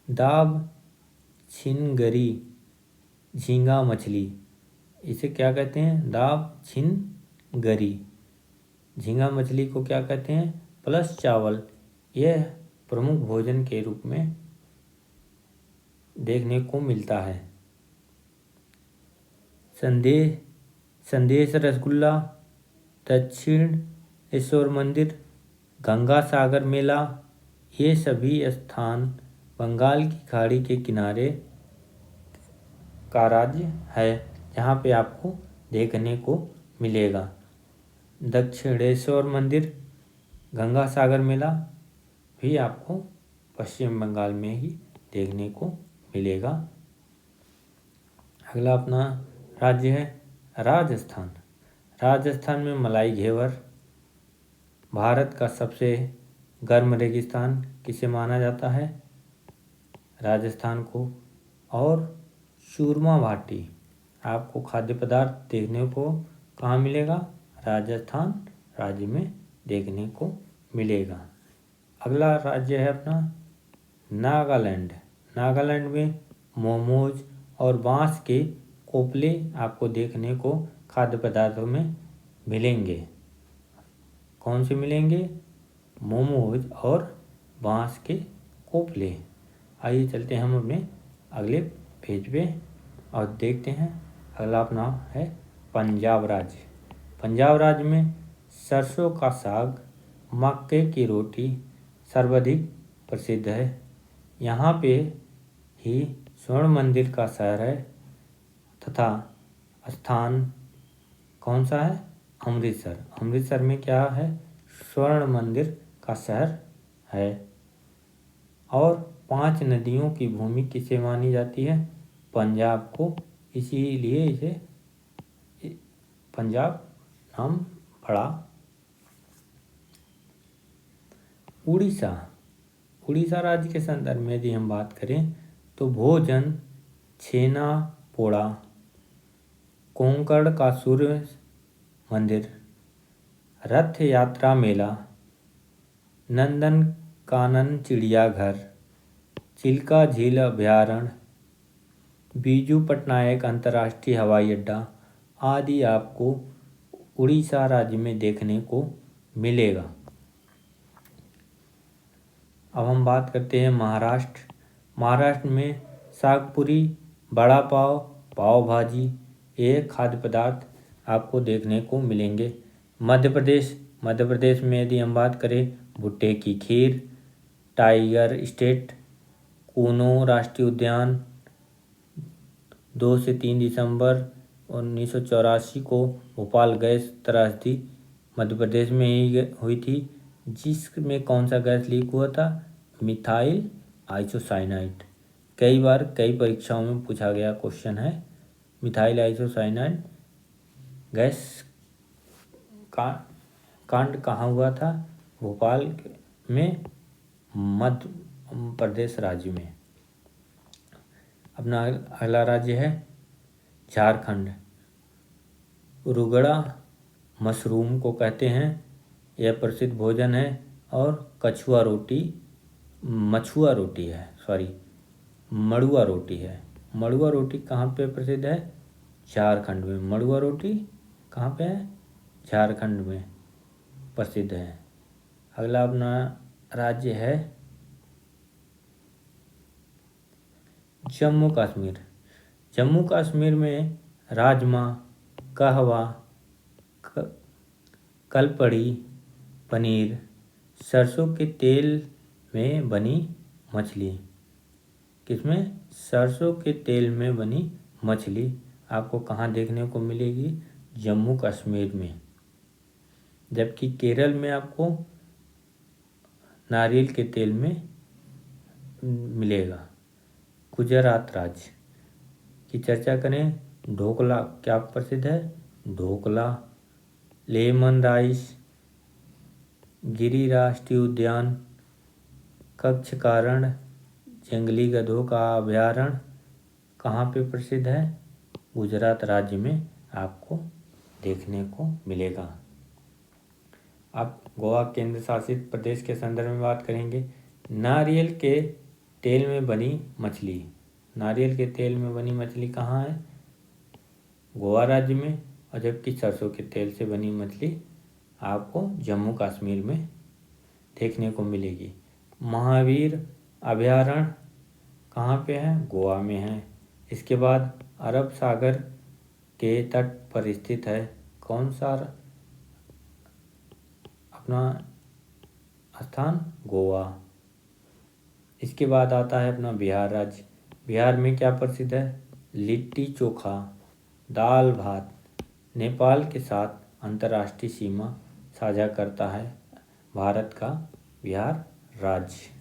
दाब छिनगरी झींगा मछली, इसे क्या कहते हैं, दाब छिनगरी झींगा मछली को क्या कहते हैं, प्लस चावल। यह प्रमुख भोजन के रूप में देखने को मिलता है। संदेश रसगुल्ला, दक्षिणेश्वर मंदिर, गंगा सागर मेला, ये सभी स्थान बंगाल की खाड़ी के किनारे का राज्य है, जहाँ पे आपको देखने को मिलेगा। दक्षिणेश्वर मंदिर, गंगा सागर मेला भी आपको पश्चिम बंगाल में ही देखने को मिलेगा। अगला अपना राज्य है राजस्थान। राजस्थान में मलाई घेवर। भारत का सबसे गर्म रेगिस्तान किसे माना जाता है, राजस्थान को। और चूरमा बाटी आपको खाद्य पदार्थ देखने को कहाँ मिलेगा, राजस्थान राज्य में देखने को मिलेगा। अगला राज्य है अपना नागालैंड। नागालैंड में मोमोज और बांस के कोपले आपको देखने को खाद्य पदार्थों में मिलेंगे। कौन से मिलेंगे, मोमोज और बांस के कोपले। आइए चलते हैं हम अपने अगले पेज पे और देखते हैं। अगला अपना है पंजाब राज्य। पंजाब राज्य में सरसों का साग, मक्के की रोटी सर्वाधिक प्रसिद्ध है। यहाँ पे ही स्वर्ण मंदिर का शहर है तथा स्थान कौन सा है, अमृतसर। अमृतसर में क्या है, स्वर्ण मंदिर का शहर है। और 5 नदियों की भूमि किसे मानी जाती है, पंजाब को, इसीलिए इसे पंजाब नाम पड़ा। उड़ीसा। उड़ीसा राज्य के संदर्भ में यदि हम बात करें तो भोजन, छेना पोड़ा, कोंकण का सूर्य मंदिर, रथ यात्रा मेला, नंदन कानन चिड़ियाघर, चिल्का झील अभयारण्य, बीजू पटनायक अंतर्राष्ट्रीय हवाई अड्डा आदि आपको उड़ीसा राज्य में देखने को मिलेगा। अब हम बात करते हैं महाराष्ट्र। महाराष्ट्र में सागपुरी, बड़ा पाव, पाव भाजी, ये खाद्य पदार्थ आपको देखने को मिलेंगे। मध्य प्रदेश। मध्य प्रदेश में यदि हम बात करें, भुट्टे की खीर, टाइगर स्टेट, कूनो राष्ट्रीय उद्यान 2 से 3 दिसंबर 1984 को भोपाल गैस त्रासदी मध्य प्रदेश में ही हुई थी, जिसमें कौन सा गैस लीक हुआ था, मिथाइल आइसोसाइनाइड। कई बार कई परीक्षाओं में पूछा गया क्वेश्चन है। मिथाइल आइसोसाइनाइड गैस का कांड कहाँ हुआ था? भोपाल में, मध्य प्रदेश राज्य में। अपना अगला राज्य है झारखंड। रुगड़ा मशरूम को कहते हैं, यह प्रसिद्ध भोजन है। और कछुआ रोटी, मछुआ रोटी है, मड़ुआ रोटी है। मड़ुआ रोटी कहाँ पे प्रसिद्ध है? झारखंड में। मड़ुआ रोटी कहाँ पे है? झारखंड में प्रसिद्ध है। अगला अपना राज्य है जम्मू कश्मीर। जम्मू कश्मीर में राजमा, कहवा, कलपड़ी, पनीर, सरसों के तेल में बनी मछली। किसमें? सरसों के तेल में बनी मछली आपको कहाँ देखने को मिलेगी? जम्मू कश्मीर में। जबकि केरल में आपको नारियल के तेल में मिलेगा। गुजरात राज्य की चर्चा करें, ढोकला क्या प्रसिद्ध है? ढोकला, लेमन राइस, गिरि राष्ट्रीय उद्यान, कच्छकारण जंगली गधों का अभयारण्य कहाँ पे प्रसिद्ध है? गुजरात राज्य में आपको देखने को मिलेगा। अब गोवा केंद्र शासित प्रदेश के संदर्भ में बात करेंगे। नारियल के तेल में बनी मछली। नारियल के तेल में बनी मछली कहाँ है? गोवा राज्य में। और जबकि सरसों के तेल से बनी मछली आपको जम्मू कश्मीर में देखने को मिलेगी। महावीर अभयारण्य कहाँ पे है? गोवा में है। इसके बाद अरब सागर के तट पर स्थित है कौन सा अपना स्थान? गोवा। इसके बाद आता है अपना बिहार राज्य। बिहार में क्या प्रसिद्ध है? लिट्टी चोखा, दाल भात। नेपाल के साथ अंतर्राष्ट्रीय सीमा साझा करता है भारत का बिहार राज्य।